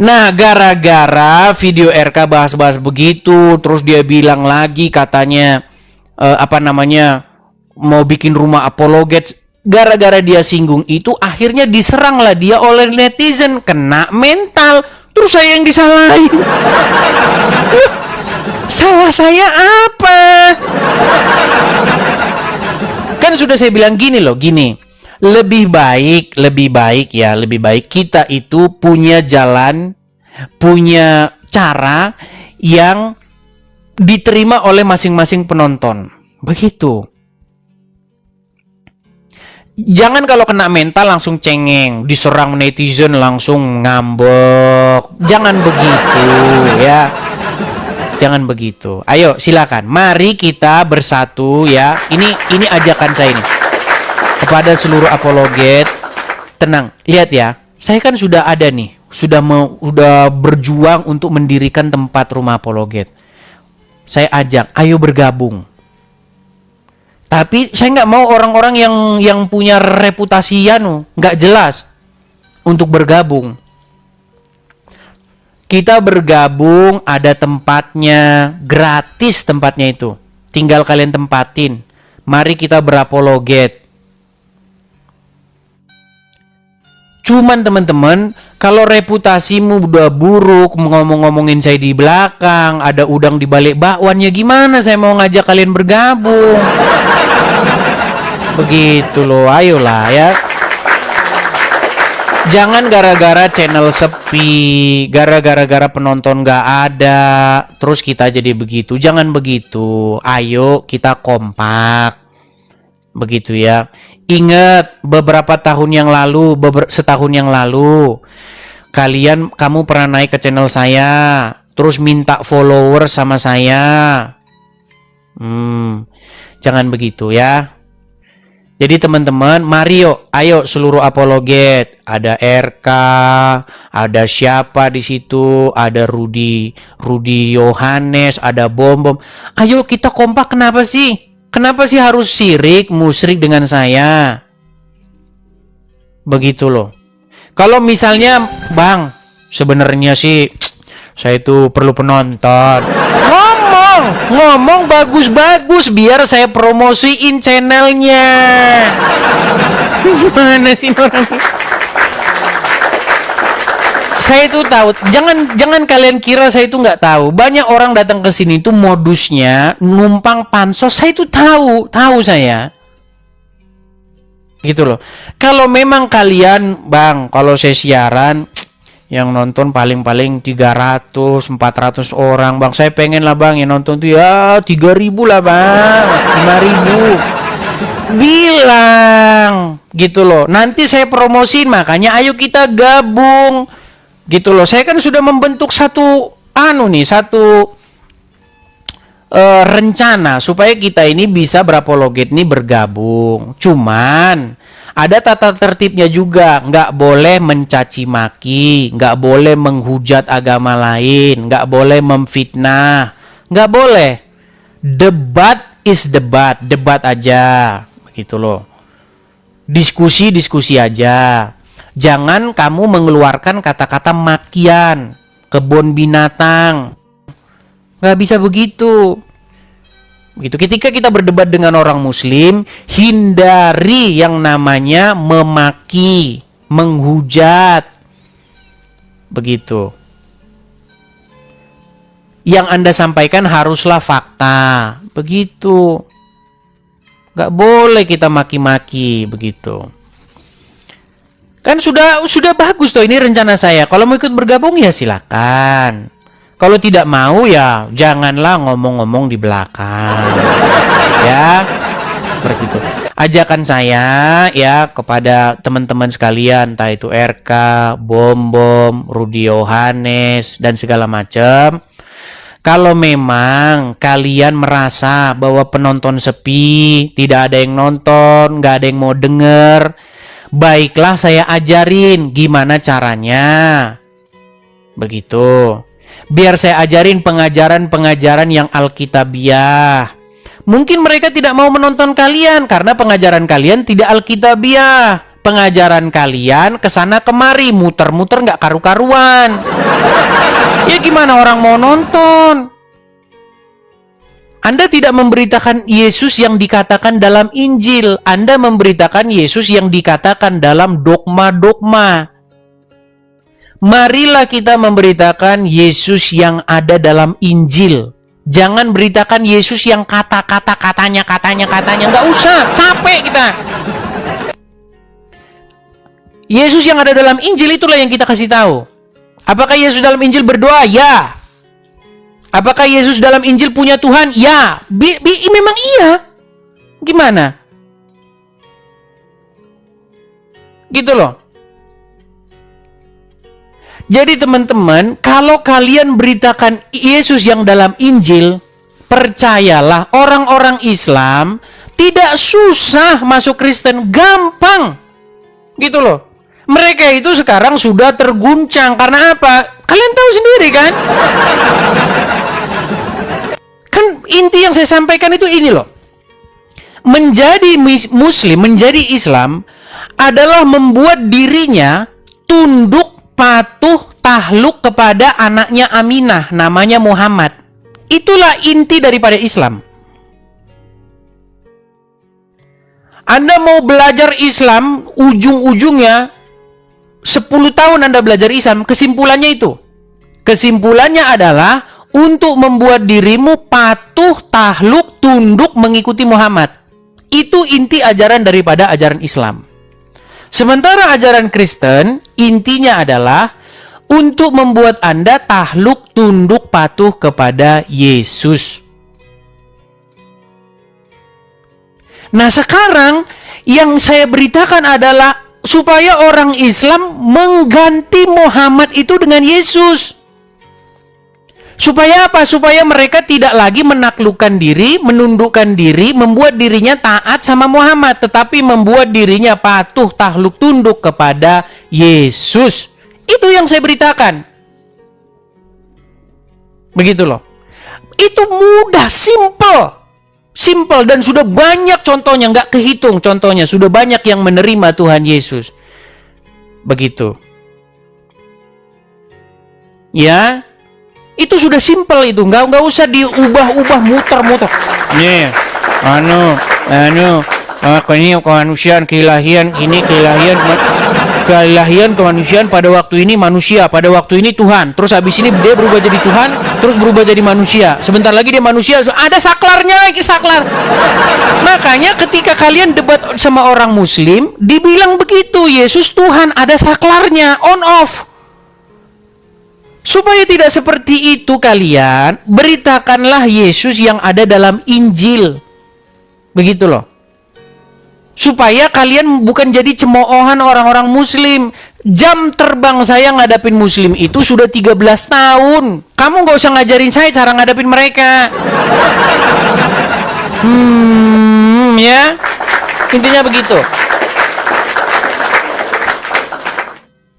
Nah, gara-gara video RK bahas-bahas begitu, terus dia bilang lagi katanya mau bikin rumah apologet. Gara-gara dia singgung itu, akhirnya diseranglah dia oleh netizen, kena mental. Terus saya yang disalahin. Salah saya apa? Kan sudah saya bilang gini loh, gini. Lebih baik kita itu punya jalan, punya cara yang diterima oleh masing-masing penonton. Begitu. Jangan kalau kena mental langsung cengeng, diserang netizen langsung ngambek. Jangan begitu ya. Jangan begitu. Ayo silakan. Mari kita bersatu ya. Ini ajakan saya ini. Kepada seluruh apologet, tenang. Lihat ya. Saya kan sudah ada nih, sudah berjuang untuk mendirikan tempat rumah apologet. Saya ajak, ayo bergabung. Tapi saya nggak mau orang-orang yang punya reputasi nggak jelas untuk bergabung. Kita bergabung, ada tempatnya, gratis tempatnya itu. Tinggal kalian tempatin. Mari kita berapologet. Cuman teman-teman, kalau reputasimu udah buruk, ngomong-ngomongin saya di belakang, ada udang di balik bakwan, ya gimana saya mau ngajak kalian bergabung? Begitu loh, ayolah ya. Jangan gara-gara channel sepi, gara-gara penonton gak ada, terus kita jadi begitu. Jangan begitu. Ayo kita kompak. Begitu ya. Ingat beberapa tahun yang lalu, setahun yang lalu, kamu pernah naik ke channel saya, terus minta follower sama saya. Jangan begitu ya. Jadi teman-teman, mari ayo seluruh apologet, ada RK, ada siapa di situ, ada Rudi Yohanes, ada Bom. Ayo kita kompak. Kenapa sih? Kenapa sih harus musyrik dengan saya? Begitu loh. Kalau misalnya, Bang, sebenarnya sih saya itu perlu penonton. Ngomong bagus-bagus biar saya promosiin channelnya. Gimana sih orang? Saya itu tahu. Jangan kalian kira saya itu nggak tahu. Banyak orang datang ke sini itu modusnya numpang pansos. Saya itu tahu saya. Gitu loh. Kalau memang kalian, Bang, kalau saya siaran yang nonton paling 300, 400 orang, Bang. Saya pengen lah, Bang, yang nonton tuh ya 3.000 lah, Bang. 5.000. Bilang gitu loh. Nanti saya promosiin, makanya ayo kita gabung. Gitu loh. Saya kan sudah membentuk satu rencana supaya kita ini bisa berapologet nih bergabung. Cuman ada tata tertibnya juga. Nggak boleh mencaci maki, nggak boleh menghujat agama lain, nggak boleh memfitnah, nggak boleh. Debat is debat aja, begitu loh. Diskusi aja. Jangan kamu mengeluarkan kata-kata makian, kebun binatang. Nggak bisa begitu. Begitu. Ketika kita berdebat dengan orang muslim, hindari yang namanya memaki, menghujat. Begitu. Yang Anda sampaikan haruslah fakta. Begitu. Nggak boleh kita maki-maki, begitu. Kan sudah bagus tuh ini rencana saya. Kalau mau ikut bergabung ya silakan. Kalau tidak mau ya janganlah ngomong-ngomong di belakang. Ya. Seperti itu. Ajakan saya ya kepada teman-teman sekalian, entah itu RK, Bom, Rudi Yohanes dan segala macam. Kalau memang kalian merasa bahwa penonton sepi, tidak ada yang nonton, nggak ada yang mau denger, baiklah saya ajarin gimana caranya. Begitu. Biar saya ajarin pengajaran-pengajaran yang alkitabiah. Mungkin mereka tidak mau menonton kalian karena pengajaran kalian tidak alkitabiah. Pengajaran kalian kesana kemari, muter-muter nggak karu-karuan. Ya gimana orang mau nonton? Anda tidak memberitakan Yesus yang dikatakan dalam Injil. Anda memberitakan Yesus yang dikatakan dalam dogma-dogma. Marilah kita memberitakan Yesus yang ada dalam Injil. Jangan beritakan Yesus yang kata-kata katanya. Nggak usah, capek kita. Yesus yang ada dalam Injil itulah yang kita kasih tahu. Apakah Yesus dalam Injil berdoa? Ya. Apakah Yesus dalam Injil punya Tuhan? Ya. Memang iya. Gimana? Gitu loh. Jadi teman-teman, kalau kalian beritakan Yesus yang dalam Injil, percayalah orang-orang Islam tidak susah masuk Kristen, gampang. Gitu loh. Mereka itu sekarang sudah terguncang karena apa? Kalian tahu sendiri kan? Kan inti yang saya sampaikan itu ini loh. Menjadi Muslim, menjadi Islam adalah membuat dirinya tunduk, patuh, tahluk kepada anaknya Aminah, namanya Muhammad. Itulah inti daripada Islam. Anda mau belajar Islam, ujung-ujungnya 10 tahun Anda belajar Islam, kesimpulannya itu. Kesimpulannya adalah untuk membuat dirimu patuh, tahluk, tunduk mengikuti Muhammad. Itu inti ajaran daripada ajaran Islam. Sementara ajaran Kristen, intinya adalah untuk membuat Anda tahluk, tunduk, patuh kepada Yesus. Nah sekarang yang saya beritakan adalah supaya orang Islam mengganti Muhammad itu dengan Yesus. Supaya apa? Supaya mereka tidak lagi menaklukkan diri, menundukkan diri, membuat dirinya taat sama Muhammad, tetapi membuat dirinya patuh, tahluk, tunduk kepada Yesus. Itu yang saya beritakan. Begitu loh. Itu mudah, simple. Simple dan sudah banyak contohnya, nggak kehitung contohnya. Sudah banyak yang menerima Tuhan Yesus. Begitu. Ya, itu sudah simple itu. Nggak usah diubah-ubah, muter-muter. Nih, ini kemanusiaan, keilahian, ini keilahian kemanusiaan pada waktu ini manusia, pada waktu ini Tuhan. Terus habis ini dia berubah jadi Tuhan, terus berubah jadi manusia. Sebentar lagi dia manusia, ada saklarnya lagi, saklar. Makanya ketika kalian debat sama orang Muslim, dibilang begitu, Yesus Tuhan, ada saklarnya, on off. Supaya tidak seperti itu kalian, beritakanlah Yesus yang ada dalam Injil. Begitu loh. Supaya kalian bukan jadi cemoohan orang-orang Muslim. Jam terbang saya ngadapin Muslim itu sudah 13 tahun. Kamu gak usah ngajarin saya cara ngadapin mereka. Ya. Intinya begitu.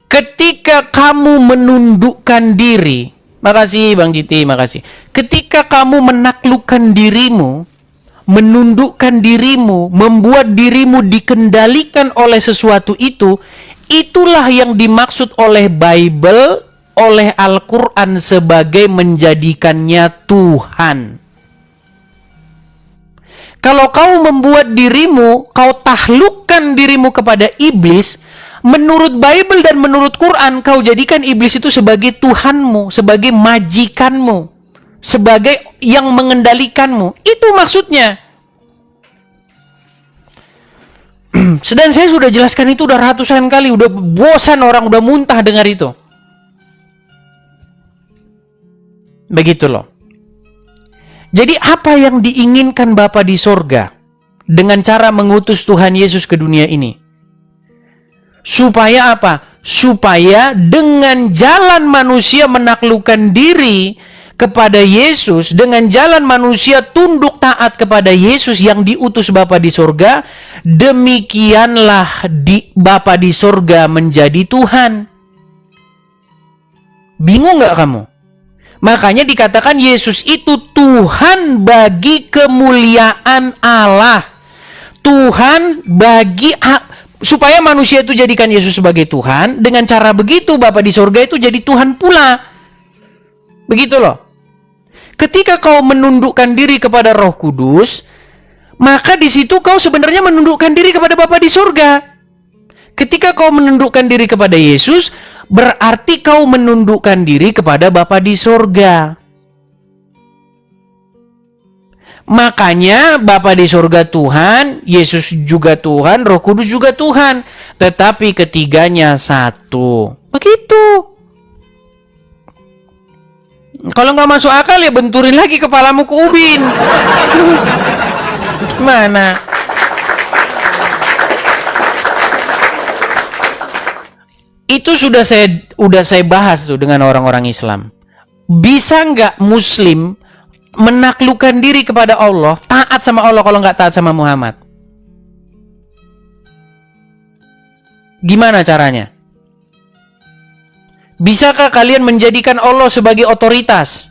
Ketika kamu menundukkan diri, makasih Bang Jiti, makasih. Ketika kamu menaklukkan dirimu, menundukkan dirimu, membuat dirimu dikendalikan oleh sesuatu itu, itulah yang dimaksud oleh Bible, oleh Al-Quran sebagai menjadikannya Tuhan. Kalau kau membuat dirimu, kau taklukkan dirimu kepada iblis, menurut Bible dan menurut Quran, kau jadikan iblis itu sebagai Tuhanmu, sebagai majikanmu, sebagai yang mengendalikanmu. Itu maksudnya. Sedang saya sudah jelaskan itu udah ratusan kali, udah bosan orang, udah muntah dengar itu. Begitu loh. Jadi apa yang diinginkan Bapa di sorga dengan cara mengutus Tuhan Yesus ke dunia ini? Supaya apa? Supaya dengan jalan manusia menaklukkan diri, kepada Yesus, dengan jalan manusia tunduk taat kepada Yesus yang diutus Bapa di sorga, demikianlah Bapa di sorga menjadi Tuhan. Bingung nggak kamu? Makanya dikatakan Yesus itu Tuhan bagi kemuliaan Allah. Tuhan supaya manusia itu jadikan Yesus sebagai Tuhan, dengan cara begitu Bapa di sorga itu jadi Tuhan pula. Begitu loh. Ketika kau menundukkan diri kepada Roh Kudus, maka di situ kau sebenarnya menundukkan diri kepada Bapa di sorga. Ketika kau menundukkan diri kepada Yesus, berarti kau menundukkan diri kepada Bapa di sorga. Makanya Bapa di sorga Tuhan, Yesus juga Tuhan, Roh Kudus juga Tuhan. Tetapi ketiganya satu. Begitu. Kalau nggak masuk akal ya benturin lagi kepalamu ke ubin. Gimana? Itu sudah saya bahas tuh dengan orang-orang Islam. Bisa nggak Muslim menaklukkan diri kepada Allah, taat sama Allah kalau nggak taat sama Muhammad? Gimana caranya? Bisakah kalian menjadikan Allah sebagai otoritas?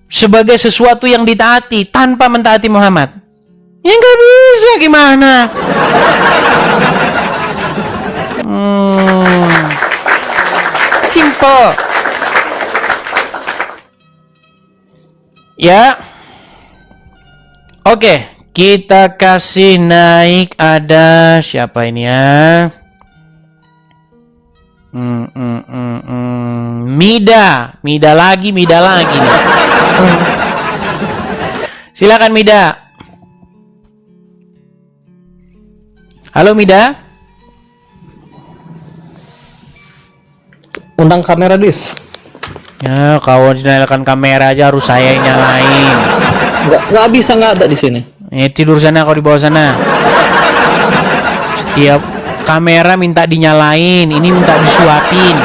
Sebagai sesuatu yang ditaati tanpa mentaati Muhammad? Ya nggak bisa, gimana? Simple. Ya. Oke, kita kasih naik, ada siapa ini ya? Mida lagi nih. Silakan Mida. Halo Mida. Undang kamera dis. Ya, kau nyalakan kamera aja harus saya yang nyalain. Nggak bisa, nggak ada di sini. Tidur sana, kau di bawah sana. Setiap kamera minta dinyalain, ini minta disuapin.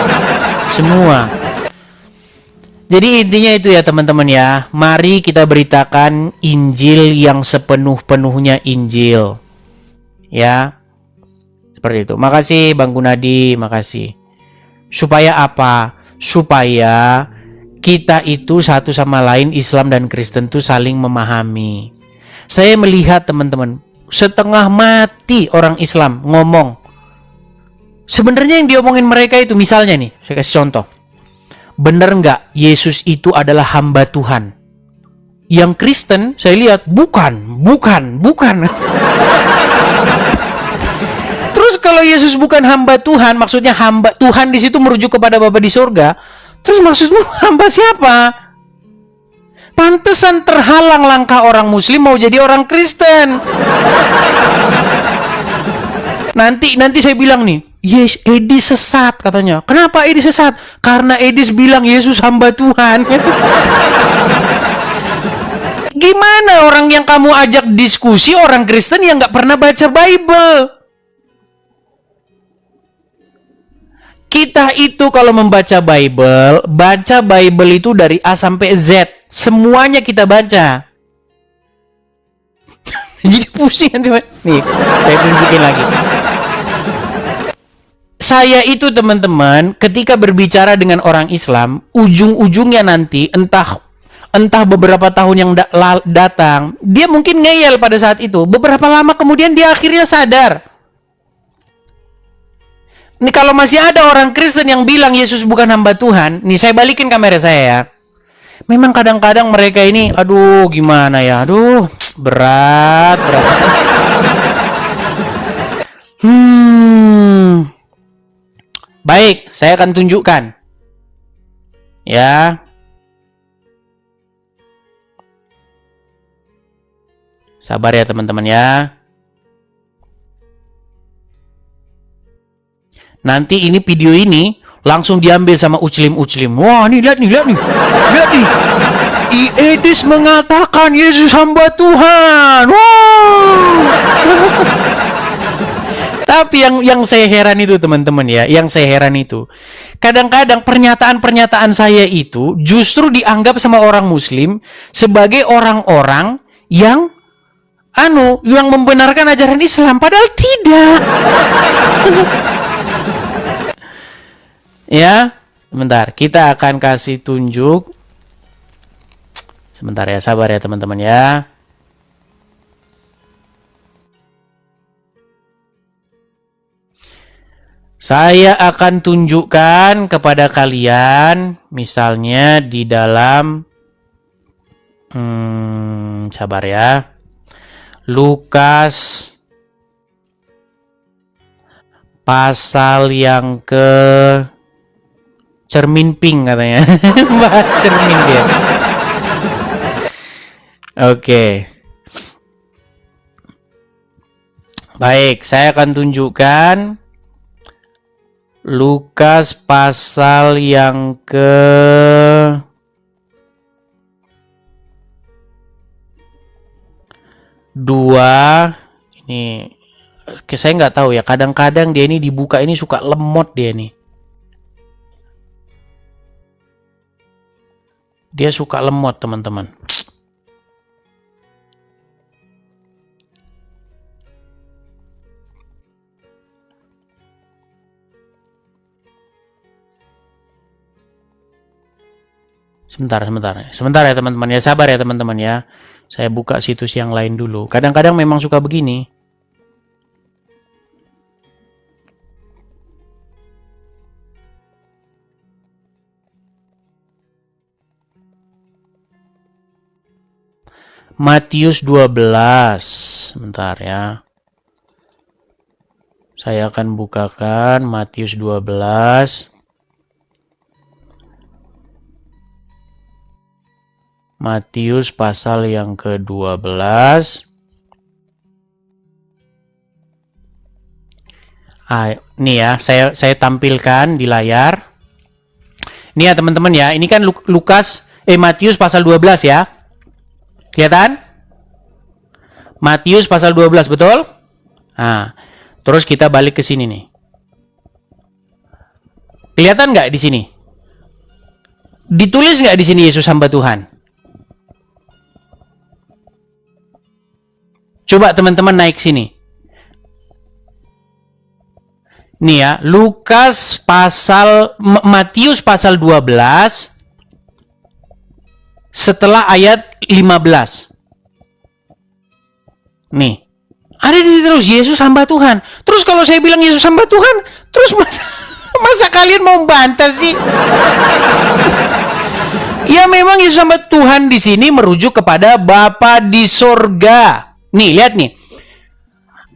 Semua. Jadi intinya itu ya teman-teman ya. Mari kita beritakan Injil yang sepenuh-penuhnya Injil. Ya. Seperti itu. Makasih Bang Gunadi, makasih. Supaya apa? Supaya kita itu satu sama lain, Islam dan Kristen itu saling memahami. Saya melihat teman-teman, setengah mati orang Islam ngomong. Sebenarnya yang diomongin mereka itu, misalnya nih, saya kasih contoh. Bener nggak Yesus itu adalah hamba Tuhan? Yang Kristen saya lihat bukan. Terus kalau Yesus bukan hamba Tuhan, maksudnya hamba Tuhan di situ merujuk kepada Bapa di surga. Terus maksudmu hamba siapa? Pantesan terhalang langkah orang Muslim mau jadi orang Kristen. Nanti saya bilang nih, yes, Edis sesat katanya. Kenapa Edis sesat? Karena Edis bilang Yesus hamba Tuhan. Gimana orang yang kamu ajak diskusi orang Kristen yang nggak pernah baca Bible? Kita itu kalau membaca Bible itu dari A sampai Z. Semuanya kita baca. Jadi pusing nanti. Nih, saya tunjukin lagi. Saya itu teman-teman, ketika berbicara dengan orang Islam, ujung-ujungnya nanti entah beberapa tahun yang datang, dia mungkin ngeyel pada saat itu. Beberapa lama kemudian dia akhirnya sadar. Nih kalau masih ada orang Kristen yang bilang Yesus bukan hamba Tuhan, nih saya balikin kamera saya ya. Memang kadang-kadang mereka ini, aduh gimana ya, aduh berat. Baik, saya akan tunjukkan. Ya. Sabar ya teman-teman ya. Nanti ini video ini langsung diambil sama Uclim. Wah, nih lihat nih. Lihat nih. Edis mengatakan Yesus hamba Tuhan. Wow. Tapi yang saya heran itu teman-teman ya, yang saya heran itu kadang-kadang pernyataan-pernyataan saya itu justru dianggap sama orang Muslim sebagai orang-orang yang yang membenarkan ajaran Islam, padahal tidak. Ya, sebentar, kita akan kasih tunjuk. Sebentar ya, sabar ya teman-teman ya. Saya akan tunjukkan kepada kalian, misalnya di dalam, sabar ya, Lukas pasal yang ke cermin pink katanya. Bahas cermin dia. Oke. Baik, saya akan tunjukkan Lukas pasal yang ke dua. Ini saya nggak tahu ya, kadang-kadang dia ini dibuka ini suka lemot dia nih. Dia suka lemot teman-teman. Sebentar ya teman-teman ya, sabar ya teman-teman ya. Saya buka situs yang lain dulu. Kadang-kadang memang suka begini. Matius 12. Sebentar ya. Saya akan bukakan Matius 12. Matius pasal yang ke-12. Nih ya, saya tampilkan di layar. Ini ya teman-teman ya, ini kan Matius pasal 12 ya. Kelihatan? Matius pasal 12, betul? Nah, terus kita balik ke sini nih. Kelihatan nggak di sini? Ditulis nggak di sini Yesus hamba Tuhan? Coba teman-teman naik sini. Nih ya, Matius pasal 12 setelah ayat 15. Nih. Ada di terus Yesus hamba Tuhan. Terus kalau saya bilang Yesus hamba Tuhan, terus masa kalian mau bantah sih? Ya memang Yesus hamba Tuhan di sini merujuk kepada Bapa di sorga. Nih, lihat nih.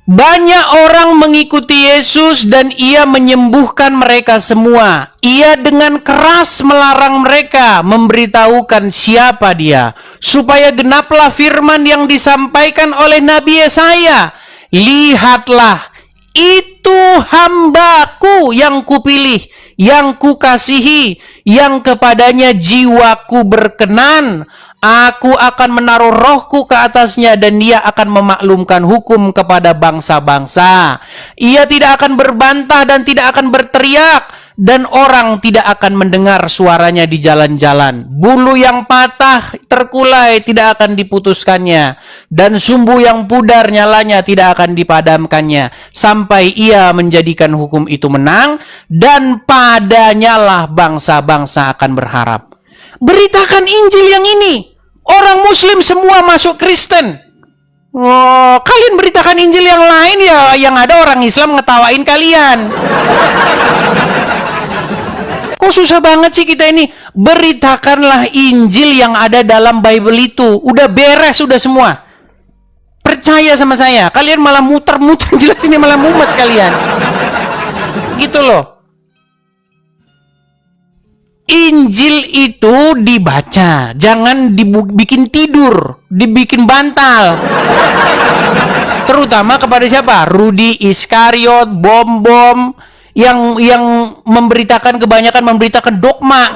Banyak orang mengikuti Yesus dan ia menyembuhkan mereka semua. Ia dengan keras melarang mereka memberitahukan siapa dia, supaya genaplah firman yang disampaikan oleh Nabi Yesaya. Lihatlah, itu hambaku yang kupilih, yang kukasihi, yang kepadanya jiwaku berkenan. Aku akan menaruh rohku ke atasnya dan dia akan memaklumkan hukum kepada bangsa-bangsa. Ia tidak akan berbantah dan tidak akan berteriak, dan orang tidak akan mendengar suaranya di jalan-jalan. Bulu yang patah terkulai tidak akan diputuskannya, dan sumbu yang pudar nyalanya tidak akan dipadamkannya, sampai ia menjadikan hukum itu menang, dan padanyalah bangsa-bangsa akan berharap. Beritakan Injil yang ini. Orang Muslim semua masuk Kristen. Oh, kalian beritakan Injil yang lain ya, yang ada orang Islam ngetawain kalian. Kok susah banget sih kita ini? Beritakanlah Injil yang ada dalam Bible itu. Udah beres, udah semua. Percaya sama saya. Kalian malah muter-muter, jelas ini malah mumet kalian. Gitu loh. Injil itu dibaca, jangan dibikin tidur, dibikin bantal. Terutama kepada siapa? Rudi Iskariot, bom-bom yang memberitakan, kebanyakan memberitakan dogma.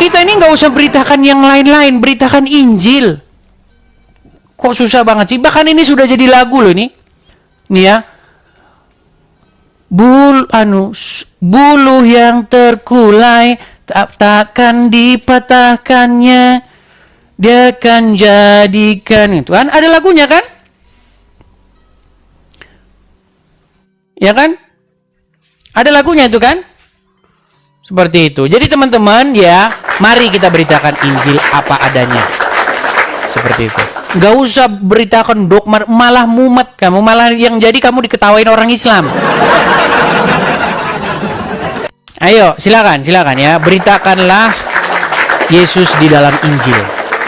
Kita ini nggak usah beritakan yang lain-lain, beritakan Injil. Kok susah banget sih? Bahkan ini sudah jadi lagu loh ini. Nih ya. buluh yang terkulai takkan dipatahkannya, dia akan jadikan itu kan, ada lagunya kan, ya kan, ada lagunya itu kan, seperti itu. Jadi teman-teman ya, mari kita beritakan Injil apa adanya, seperti itu. Gak usah beritakan dogma, malah mumet kamu, malah yang jadi kamu diketawain orang Islam. Ayo, silakan ya, beritakanlah Yesus di dalam Injil.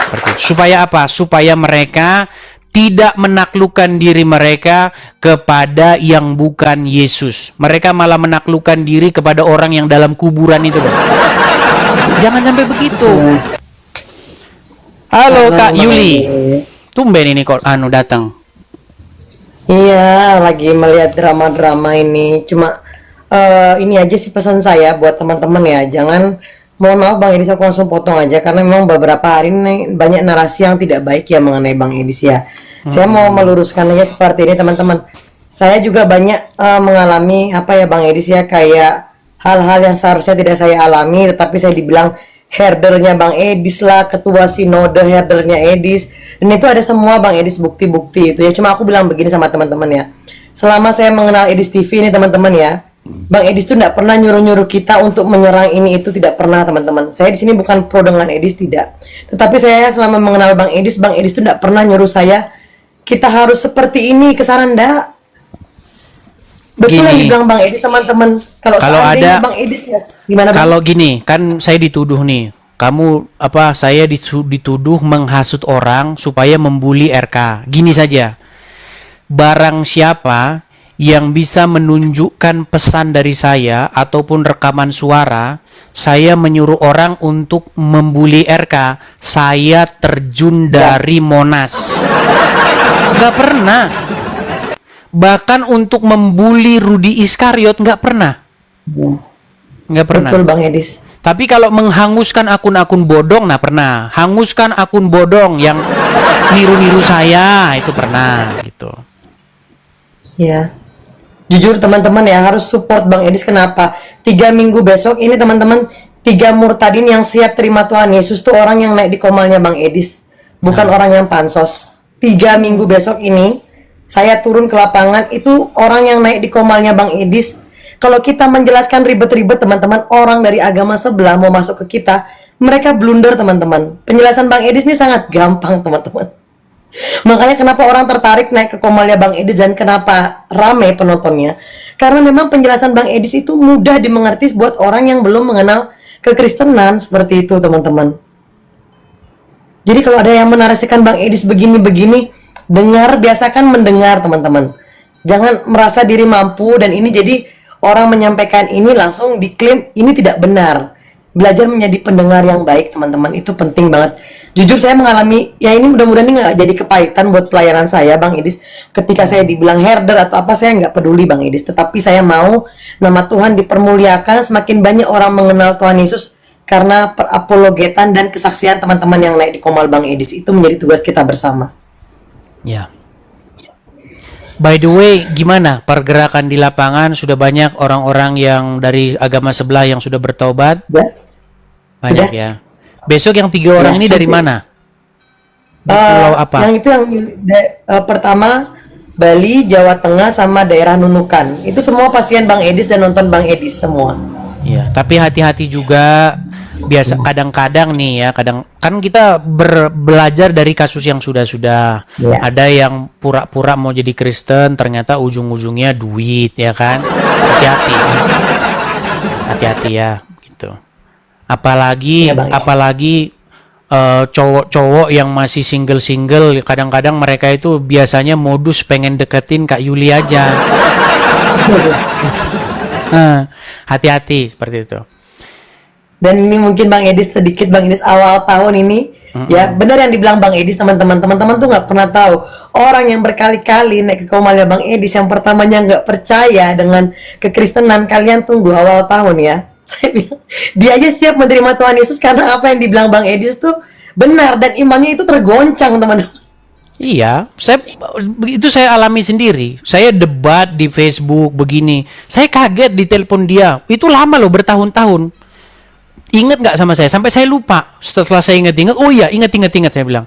Seperti itu. Supaya apa? Supaya mereka tidak menaklukkan diri mereka kepada yang bukan Yesus. Mereka malah menaklukkan diri kepada orang yang dalam kuburan itu loh. Jangan sampai begitu. Halo Kak Yuli. Tumben ini kok datang. Iya, lagi melihat drama-drama ini. Cuma ini aja sih pesan saya buat teman-teman ya. Jangan, mohon maaf Bang Edis, aku langsung potong aja karena memang beberapa hari ini banyak narasi yang tidak baik ya mengenai Bang Edis ya. Saya mau meluruskan aja seperti ini teman-teman. Saya juga banyak mengalami apa ya Bang Edis ya, kayak hal-hal yang seharusnya tidak saya alami, tetapi saya dibilang herdernya Bang Edis lah, ketua sinode herdernya Edis, dan itu ada semua Bang Edis bukti-bukti itu ya. Cuma aku bilang begini sama teman-teman ya, selama saya mengenal Edis TV ini teman-teman ya, Bang Edis tuh tidak pernah nyuruh-nyuruh kita untuk menyerang ini itu, tidak pernah teman-teman. Saya di sini bukan pro dengan Edis, tidak, tetapi saya selama mengenal Bang Edis tuh tidak pernah nyuruh saya kita harus seperti ini kesana, ndak. Betul yang dibilang Bang Edis teman-teman. Kalau ada Bang Edis ya, gimana Bang? Kalau gini, kan saya dituduh nih, saya dituduh menghasut orang supaya membuli RK. Gini saja, barang siapa yang bisa menunjukkan pesan dari saya ataupun rekaman suara, saya menyuruh orang untuk membuli RK, saya terjun dari Monas. Gak pernah. Bahkan untuk membuli Rudi Iskariot nggak pernah. Nggak pernah. Betul Bang Edis. Tapi kalau menghanguskan akun-akun bodong, nah pernah. Hanguskan akun bodong yang niru-niru saya, itu pernah gitu. Ya. Jujur teman-teman ya, harus support Bang Edis. Kenapa? 3 minggu besok ini teman-teman, 3 murtadin yang siap terima Tuhan Yesus tuh orang yang naik di komalnya Bang Edis, bukan orang yang pansos. 3 minggu besok ini saya turun ke lapangan, itu orang yang naik di komalnya Bang Edis. Kalau kita menjelaskan ribet-ribet teman-teman, orang dari agama sebelah mau masuk ke kita, mereka blunder teman-teman. Penjelasan Bang Edis ini sangat gampang teman-teman. Makanya kenapa orang tertarik naik ke komalnya Bang Edis dan kenapa rame penontonnya, karena memang penjelasan Bang Edis itu mudah dimengerti buat orang yang belum mengenal kekristenan, seperti itu teman-teman. Jadi kalau ada yang menarasikan Bang Edis begini-begini, dengar, biasakan mendengar teman-teman. Jangan merasa diri mampu dan ini jadi orang menyampaikan ini langsung diklaim ini tidak benar. Belajar menjadi pendengar yang baik teman-teman, itu penting banget. Jujur saya mengalami, ya ini mudah-mudahan ini nggak jadi kepahitan buat pelayanan saya Bang Edis. Ketika saya dibilang herder atau apa, saya nggak peduli Bang Edis. Tetapi saya mau nama Tuhan dipermuliakan, semakin banyak orang mengenal Tuhan Yesus karena perapologetan dan kesaksian teman-teman yang naik di komal Bang Edis. Itu menjadi tugas kita bersama. Ya. By the way, gimana pergerakan di lapangan? Sudah banyak orang-orang yang dari agama sebelah yang sudah bertobat? Ya. Banyak Udah. ya. Besok yang 3 orang ini dari mana? Di pulau apa? Yang itu yang pertama Bali, Jawa Tengah, sama daerah Nunukan. Itu semua pasien Bang Edis dan nonton Bang Edis semua. Iya, tapi hati-hati juga. Biasa kadang-kadang nih ya, kan kita belajar dari kasus yang sudah-sudah. Ya. Ada yang pura-pura mau jadi Kristen, ternyata ujung-ujungnya duit, ya kan? Hati-hati. Hati-hati ya, gitu. Apalagi Ya, Bang, ya. Cowok-cowok yang masih single-single, kadang-kadang mereka itu biasanya modus pengen deketin Kak Yuli aja. Hati-hati seperti itu. Dan ini mungkin Bang Edis sedikit, Bang Edis awal tahun ini, ya benar yang dibilang Bang Edis teman-teman tuh nggak pernah tahu orang yang berkali-kali naik ke komalnya Bang Edis yang pertamanya nggak percaya dengan kekristenan, kalian tunggu awal tahun ya. Saya bilang dia aja siap menerima Tuhan Yesus karena apa yang dibilang Bang Edis tuh benar dan imannya itu tergoncang teman-teman. Iya, itu saya alami sendiri. Saya debat di Facebook begini. Saya kaget di telepon dia. Itu lama loh, bertahun-tahun. Ingat nggak sama saya? Sampai saya lupa. Setelah saya ingat-ingat, oh iya, ingat saya bilang.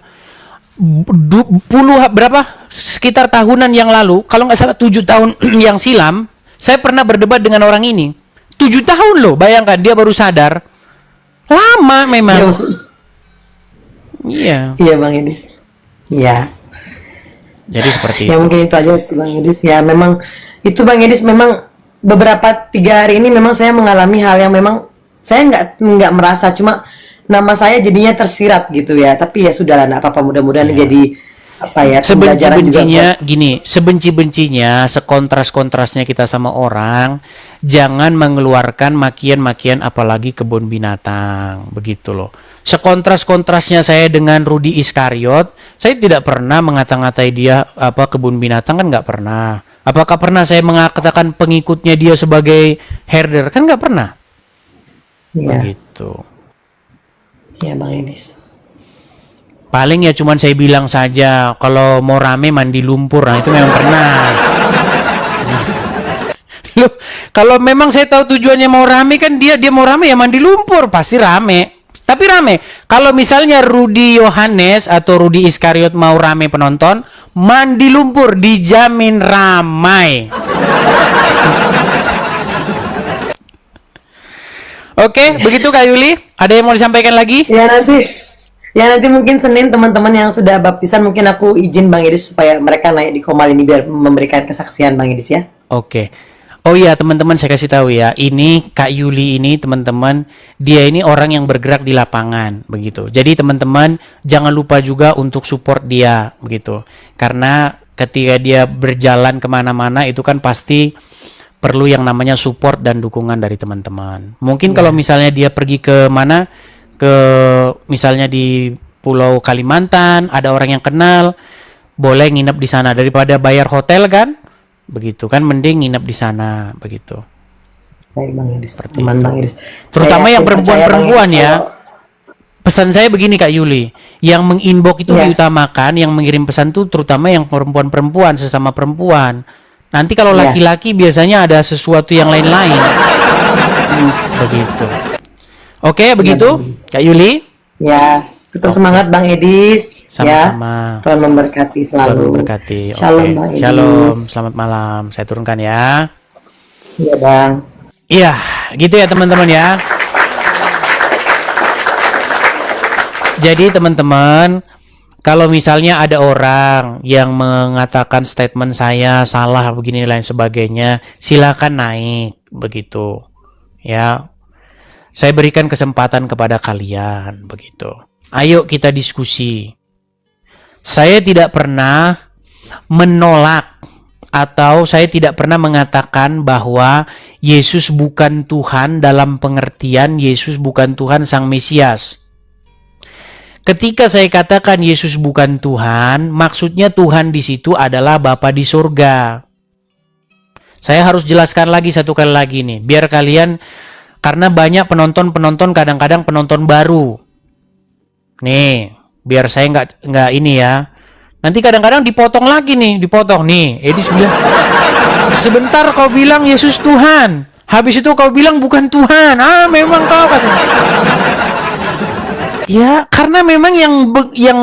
Berapa? Sekitar tahunan yang lalu, kalau nggak salah 7 tahun yang silam, saya pernah berdebat dengan orang ini. 7 tahun loh, bayangkan dia baru sadar. Lama memang. Iya. Iya Bang Edis. Iya. Jadi seperti Ya itu. mungkin itu aja sih Bang Edis. Ya memang itu Bang Edis, memang beberapa 3 hari ini memang saya mengalami hal yang memang saya nggak merasa, cuma nama saya jadinya tersirat gitu ya. Tapi ya sudahlah, nggak apa-apa, mudah-mudahan jadi apa ya, pembelajaran juga Sebenci-bencinya buat- gini, sebenci-bencinya, sekontras-kontrasnya kita sama orang, jangan mengeluarkan makian-makian apalagi kebun binatang, begitu loh. Sekontras-kontrasnya saya dengan Rudi Iskariot, saya tidak pernah mengata-ngatai dia apa kebun binatang, kan nggak pernah. Apakah pernah saya mengatakan pengikutnya dia sebagai herder? Kan nggak pernah. Iya, Begitu. ya Bang Edis. Paling ya cuman saya bilang saja kalau mau rame mandi lumpur, nah itu memang pernah. Loh, kalau memang saya tahu tujuannya mau rame, kan dia mau rame ya mandi lumpur, pasti rame. Tapi rame. Kalau misalnya Rudi Yohanes atau Rudi Iskariot mau rame penonton, mandi lumpur dijamin ramai. Oke, begitu Kak Yuli. Ada yang mau disampaikan lagi? Ya nanti mungkin Senin teman-teman yang sudah baptisan, mungkin aku izin Bang Edis supaya mereka naik di Komal ini biar memberikan kesaksian Bang Edis ya. Oke. Oh iya teman-teman, saya kasih tahu ya. Ini Kak Yuli ini teman-teman, dia ini orang yang bergerak di lapangan begitu. Jadi teman-teman jangan lupa juga untuk support dia begitu. Karena ketika dia berjalan kemana-mana itu kan pasti perlu yang namanya support dan dukungan dari teman-teman. Mungkin kalau misalnya dia pergi ke mana, ke misalnya di Pulau Kalimantan, ada orang yang kenal, boleh nginep di sana daripada bayar hotel kan. Begitu kan, mending nginep di sana begitu. Baik Bang Edis, Seperti aman itu. Bang Edis. Terutama Saya yang yakin, percaya perempuan-perempuan Bang Edis, ya. kalau- Pesan saya begini Kak Yuli, yang menginbox itu Ya. diutamakan, yang mengirim pesan tuh terutama yang perempuan-perempuan, sesama perempuan. Nanti kalau Ya. laki-laki biasanya ada sesuatu yang lain-lain. Begitu. Oke, begitu Kak Yuli. Ya, tetap semangat Bang Edis. Sama-sama. Ya. Tuhan memberkati selalu. Tuhan memberkati. Shalom Oke. Bang Edis. Shalom, selamat malam. Saya turunkan ya. Iya Bang. Iya, gitu ya teman-teman ya. Jadi teman-teman, kalau misalnya ada orang yang mengatakan statement saya salah begini lain sebagainya, silakan naik begitu. Ya. Saya berikan kesempatan kepada kalian begitu. Ayo kita diskusi. Saya tidak pernah menolak atau saya tidak pernah mengatakan bahwa Yesus bukan Tuhan dalam pengertian Yesus bukan Tuhan Sang Mesias. Ketika saya katakan Yesus bukan Tuhan, maksudnya Tuhan di situ adalah Bapa di surga. Saya harus jelaskan lagi satu kali lagi nih, biar kalian, karena banyak penonton kadang-kadang penonton baru. Nih, biar saya nggak ini ya. Nanti kadang-kadang dipotong lagi nih, dipotong nih. Edis bilang, sebentar kau bilang Yesus Tuhan, habis itu kau bilang bukan Tuhan. Ah, memang kau katanya. Ya, karena memang yang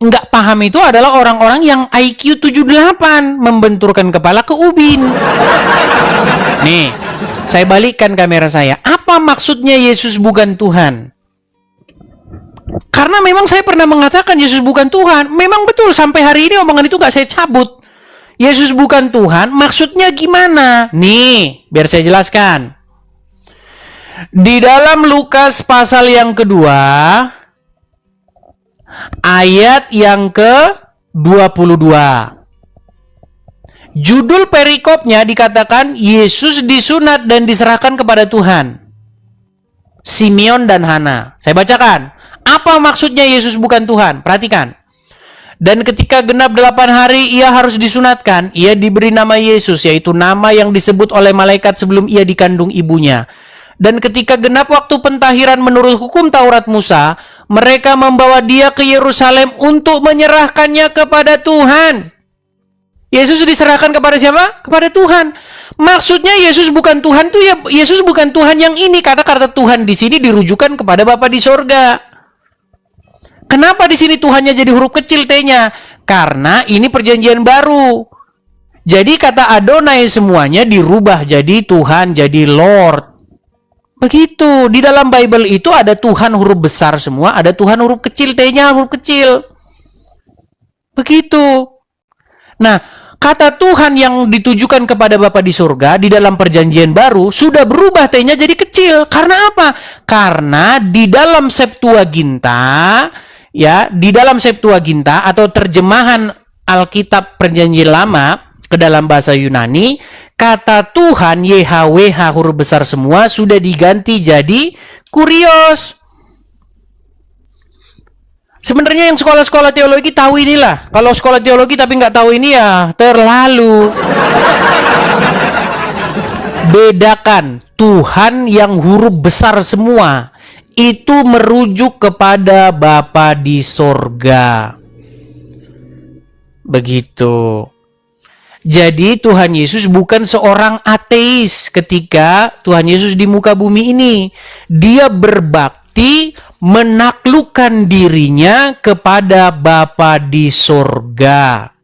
nggak paham itu adalah orang-orang yang IQ 78 membenturkan kepala ke ubin. Nih, saya balikkan kamera saya. Apa maksudnya Yesus bukan Tuhan? Karena memang saya pernah mengatakan Yesus bukan Tuhan. Memang betul, sampai hari ini omongan itu nggak saya cabut. Yesus bukan Tuhan, maksudnya gimana? Nih, biar saya jelaskan. Di dalam Lukas pasal yang kedua, ayat yang ke-22. Judul perikopnya dikatakan Yesus disunat dan diserahkan kepada Tuhan. Simeon dan Hana. Saya bacakan. Apa maksudnya Yesus bukan Tuhan? Perhatikan. Dan ketika genap 8 hari ia harus disunatkan, ia diberi nama Yesus, yaitu nama yang disebut oleh malaikat sebelum ia dikandung ibunya. Dan ketika genap waktu pentahiran menurut hukum Taurat Musa, Mereka membawa dia ke Yerusalem untuk menyerahkannya kepada Tuhan. Yesus diserahkan kepada siapa? Kepada Tuhan. Maksudnya Yesus bukan Tuhan tuh ya, Yesus bukan Tuhan yang ini. Karena kata Tuhan di sini dirujukan kepada Bapa di sorga. Kenapa di sini Tuhannya jadi huruf kecil T-nya? Karena ini perjanjian baru. Jadi kata Adonai semuanya dirubah jadi Tuhan, jadi Lord. Begitu. Di dalam Bible itu ada Tuhan huruf besar semua, ada Tuhan huruf kecil, T-nya huruf kecil. Begitu. Nah, kata Tuhan yang ditujukan kepada Bapa di surga di dalam perjanjian baru sudah berubah T-nya jadi kecil. Karena apa? Karena di dalam Septuaginta, ya, di dalam Septuaginta atau terjemahan Alkitab perjanjian lama ke dalam bahasa Yunani, kata Tuhan YHWH huruf besar semua sudah diganti jadi kurios. Sebenarnya yang sekolah-sekolah teologi tahu inilah. Kalau sekolah teologi tapi nggak tahu ini ya terlalu. Bedakan Tuhan yang huruf besar semua itu merujuk kepada Bapa di sorga. Begitu. Jadi Tuhan Yesus bukan seorang ateis ketika Tuhan Yesus di muka bumi ini. Dia berbakti menaklukkan dirinya kepada Bapa di sorga.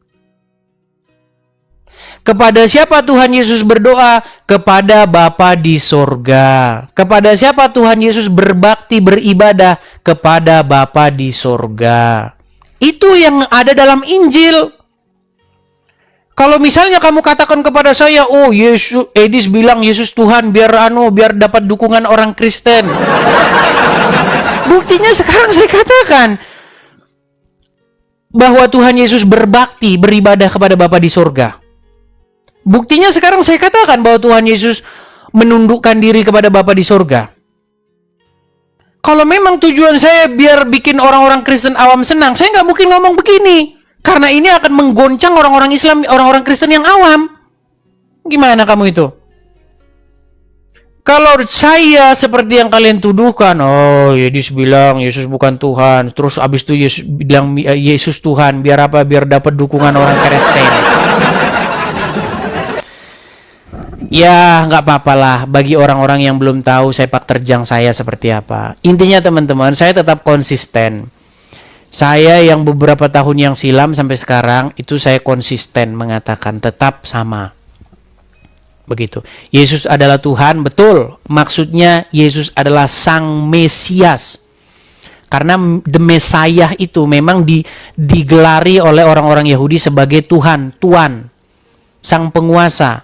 Kepada siapa Tuhan Yesus berdoa? Kepada Bapa di sorga. Kepada siapa Tuhan Yesus berbakti beribadah? Kepada Bapa di sorga. Itu yang ada dalam Injil. Kalau misalnya kamu katakan kepada saya, oh Yesus, Edis bilang Yesus Tuhan biar dapat dukungan orang Kristen. Buktinya sekarang saya katakan bahwa Tuhan Yesus berbakti beribadah kepada Bapa di sorga. Buktinya sekarang saya katakan bahwa Tuhan Yesus menundukkan diri kepada Bapa di sorga. Kalau memang tujuan saya biar bikin orang-orang Kristen awam senang, saya nggak mungkin ngomong begini. Karena ini akan menggoncang orang-orang Islam, orang-orang Kristen yang awam. Gimana kamu itu? Kalau saya seperti yang kalian tuduhkan, oh Yesus bilang Yesus bukan Tuhan, terus abis itu Yesus bilang Yesus Tuhan, biar apa? Biar dapat dukungan orang Kristen. Ya, nggak apa-apalah bagi orang-orang yang belum tahu sepak terjang saya seperti apa. Intinya teman-teman, saya tetap konsisten. Saya yang beberapa tahun yang silam sampai sekarang itu saya konsisten mengatakan tetap sama. Begitu. Yesus adalah Tuhan, betul. Maksudnya Yesus adalah Sang Mesias. Karena the Messiah itu memang digelari oleh orang-orang Yahudi sebagai Tuhan, Tuan, Sang Penguasa.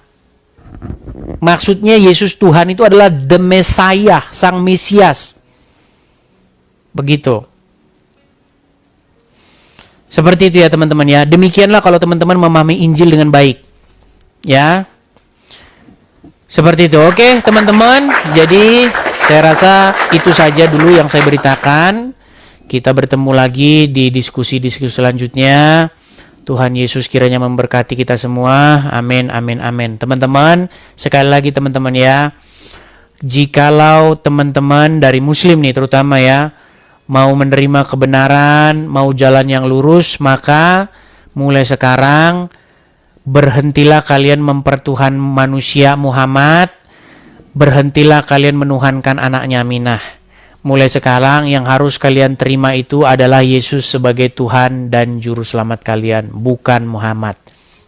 Maksudnya Yesus Tuhan itu adalah the Messiah, Sang Mesias. Begitu. Seperti itu ya teman-teman ya. Demikianlah kalau teman-teman memahami Injil dengan baik. Ya. Seperti itu. Oke teman-teman. Jadi saya rasa itu saja dulu yang saya beritakan. Kita bertemu lagi di diskusi-diskusi selanjutnya. Tuhan Yesus kiranya memberkati kita semua. Amin, amin, amin. Teman-teman, sekali lagi teman-teman ya. Jikalau teman-teman dari Muslim nih terutama ya, mau menerima kebenaran, mau jalan yang lurus, maka mulai sekarang berhentilah kalian mempertuhan manusia Muhammad, berhentilah kalian menuhankan anaknya Aminah. Mulai sekarang yang harus kalian terima itu adalah Yesus sebagai Tuhan dan Juru Selamat kalian, bukan Muhammad.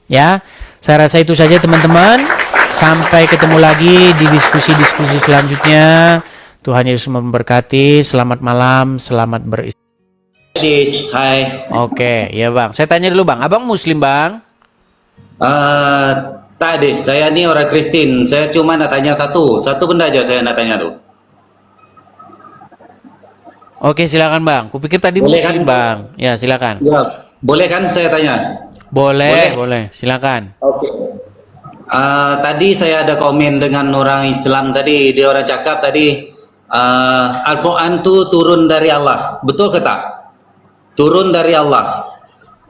Ya, saya rasa itu saja teman-teman. Sampai ketemu lagi di diskusi-diskusi selanjutnya. Tuhan Yesus memberkati. Selamat malam, selamat beristirahat. Hai. Oke, ya bang. Saya tanya dulu bang, abang Muslim bang? Tak Des, saya ini orang Kristen. Saya cuma nak tanya satu benda aja saya nak tanya tuh. Oke, silakan bang. Kupikir tadi Boleh Muslim kan? bang. Ya, silakan. Ya, boleh kan saya tanya? Boleh. Silakan. Oke. Tadi saya ada komen dengan orang Islam tadi, dia orang cakap tadi Al-Quran itu turun dari Allah, betul ke tak? Turun dari Allah.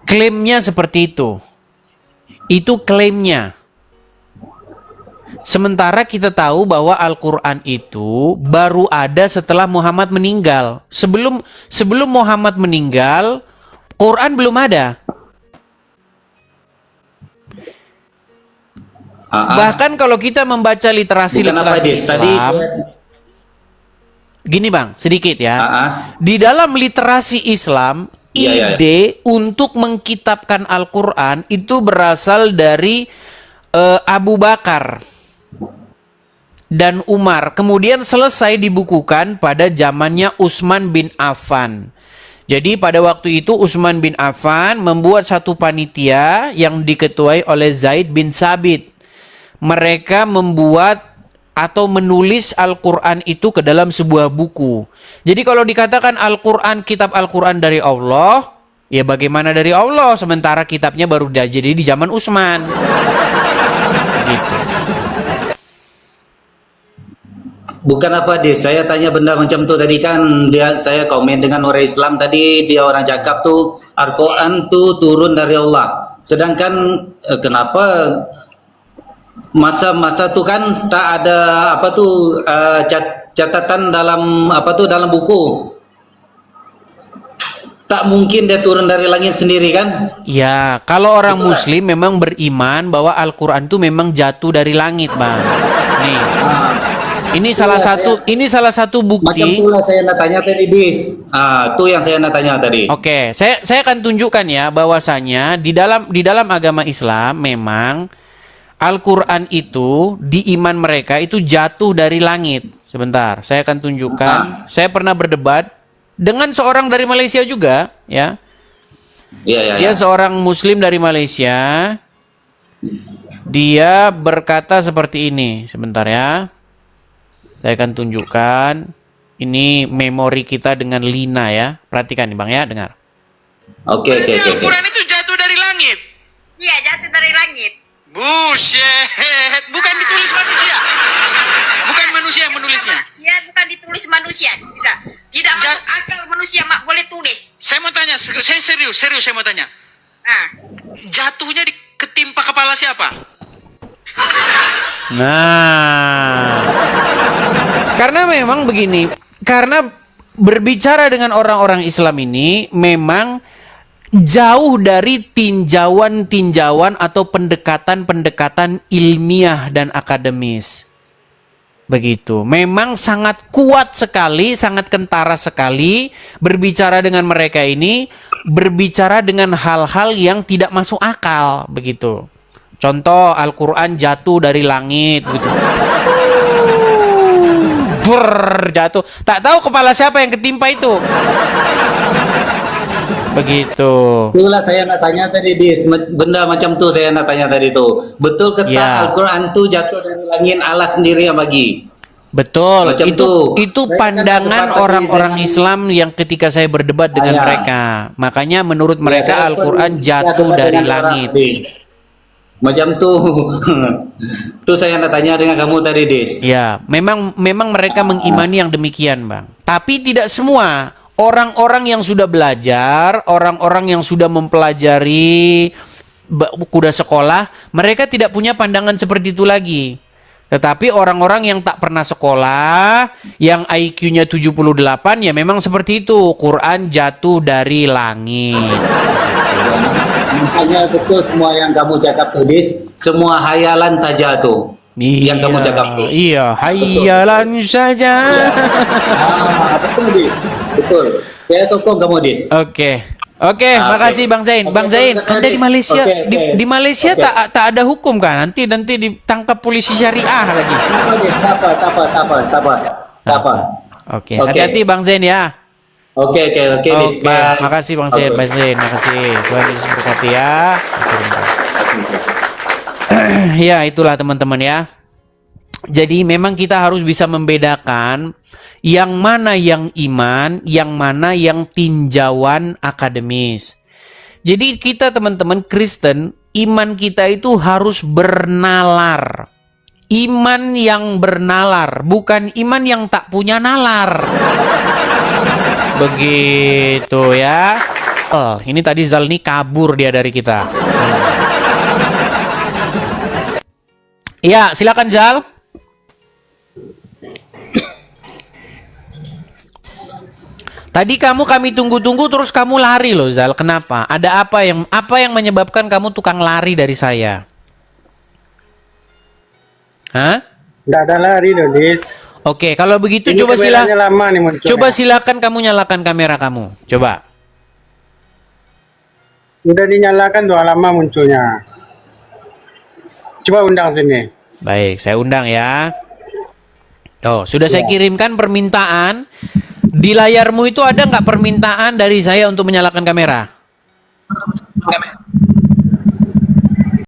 Klaimnya seperti itu. Itu klaimnya. Sementara kita tahu bahwa Al-Quran itu baru ada setelah Muhammad meninggal. Sebelum Muhammad meninggal, Quran belum ada. Bahkan kalau kita membaca Bukan apa, literasi Dis? Tadi Islam, gini Bang, sedikit ya. Di dalam literasi Islam, Iya, iya. ide untuk mengkitabkan Al-Quran itu berasal dari Abu Bakar dan Umar. Kemudian selesai dibukukan pada zamannya Utsman bin Affan. Jadi pada waktu itu Utsman bin Affan membuat satu panitia yang diketuai oleh Zaid bin Sabit. Mereka membuat atau menulis Al-Quran itu ke dalam sebuah buku. Jadi kalau dikatakan Al-Quran, kitab Al-Quran dari Allah, ya bagaimana dari Allah, sementara kitabnya baru jadi di zaman Utsman. Gitu. Bukan apa, Dis? Saya tanya benda macam tuh tadi kan saya komen dengan orang Islam tadi, dia orang cakap tuh Al-Quran tuh turun dari Allah. Sedangkan kenapa masa tuh kan tak ada apa tuh catatan dalam apa tuh dalam buku. Tak mungkin dia turun dari langit sendiri kan? Ya, kalau orang Muslim memang beriman bahwa Al-Quran itu memang jatuh dari langit, Bang. Nih. Ini salah satu Macam bukti. itulah saya nak tanya tadi, Dis. Itu yang saya nak tanya tadi. Oke, saya akan tunjukkan ya bahwasanya di dalam agama Islam memang Al-Quran itu di iman mereka itu jatuh dari langit. Sebentar, saya akan tunjukkan. Saya pernah berdebat dengan seorang dari Malaysia juga, ya. Iya. Dia seorang Muslim dari Malaysia. Dia berkata seperti ini. Sebentar ya. Saya akan tunjukkan. Ini memori kita dengan Lina ya. Perhatikan nih Bang ya, dengar. Oke. Al-Quran itu jatuh dari langit. Iya, jatuh dari langit. Buset, bukan ditulis manusia. Bukan manusia yang menulisnya. Ya, bukan ditulis manusia. Tidak masuk akal manusia boleh tulis. Saya mau tanya, saya serius saya mau tanya. Jatuhnya ketimpa kepala siapa? Nah, karena memang begini, karena berbicara dengan orang-orang Islam ini memang jauh dari tinjauan atau pendekatan ilmiah dan akademis. Begitu. Memang sangat kuat sekali, sangat kentara sekali berbicara dengan mereka ini, berbicara dengan hal-hal yang tidak masuk akal, begitu. Contoh Al-Quran jatuh dari langit gitu. Jatuh. Tak tahu kepala siapa yang ketimpa itu. Begitu. Itulah saya nak tanya tadi, Dis. Benda macam tuh saya nak tanya tadi tuh. Betul kata Ya. Al-Quran tuh jatuh dari langit, Allah sendiri yang bagi. Betul, Macam itu Saya pandangan kan orang-orang dengan- Islam yang ketika saya berdebat dengan Ya. mereka. Makanya menurut mereka saya Al-Quran pun jatuh debat dari dengan orang langit. tadi. Macam tuh. Tuh saya nak tanya dengan kamu tadi, Dis. Ya, memang mereka mengimani yang demikian, Bang. Tapi tidak semua. Orang-orang yang sudah belajar, orang-orang yang sudah mempelajari kuda sekolah, mereka tidak punya pandangan seperti itu lagi. Tetapi orang-orang yang tak pernah sekolah, yang IQ-nya 78, ya memang seperti itu. Quran jatuh dari langit. Makanya betul semua yang kamu cakap tuh, Dis. Semua hayalan saja tuh. Yang kamu cakap tuh. Iya, hayalan saja. Betul, Dis. Betul. Saya sokong kamu, Dis. Oke, makasih Bang Zain. Oke, Bang Zain, oke, Anda di Malaysia, oke. di Malaysia Oke. tak ada hukum kan? Nanti ditangkap polisi syariah lagi. Tak apa. Oke, Oke. hati-hati Bang Zain ya. Oke, Dis. Oke, Bye. makasih Bang Zain, Oke. Bang Zain, makasih. Tuhan Yesus berkati ya. Ya, itulah teman-teman ya. Jadi memang kita harus bisa membedakan yang mana yang iman, yang mana yang tinjauan akademis. Jadi kita teman-teman Kristen, iman kita itu harus bernalar. Iman yang bernalar, bukan iman yang tak punya nalar. Begitu ya. Oh, ini tadi Zalni kabur dia dari kita. Iya, silakan Zal. Tadi kami tunggu-tunggu terus kamu lari loh Zal. Kenapa? Ada apa yang menyebabkan kamu tukang lari dari saya? Hah? Nggak ada lari loh, Dis. Oke, kalau begitu Ini coba kameranya lama nih munculnya. coba silakan kamu nyalakan kamera kamu. Coba. Udah dinyalakan tuh lama munculnya. Coba undang sini. Baik, saya undang ya. Oh, sudah saya kirimkan permintaan. Di layarmu itu ada nggak permintaan dari saya untuk menyalakan kamera?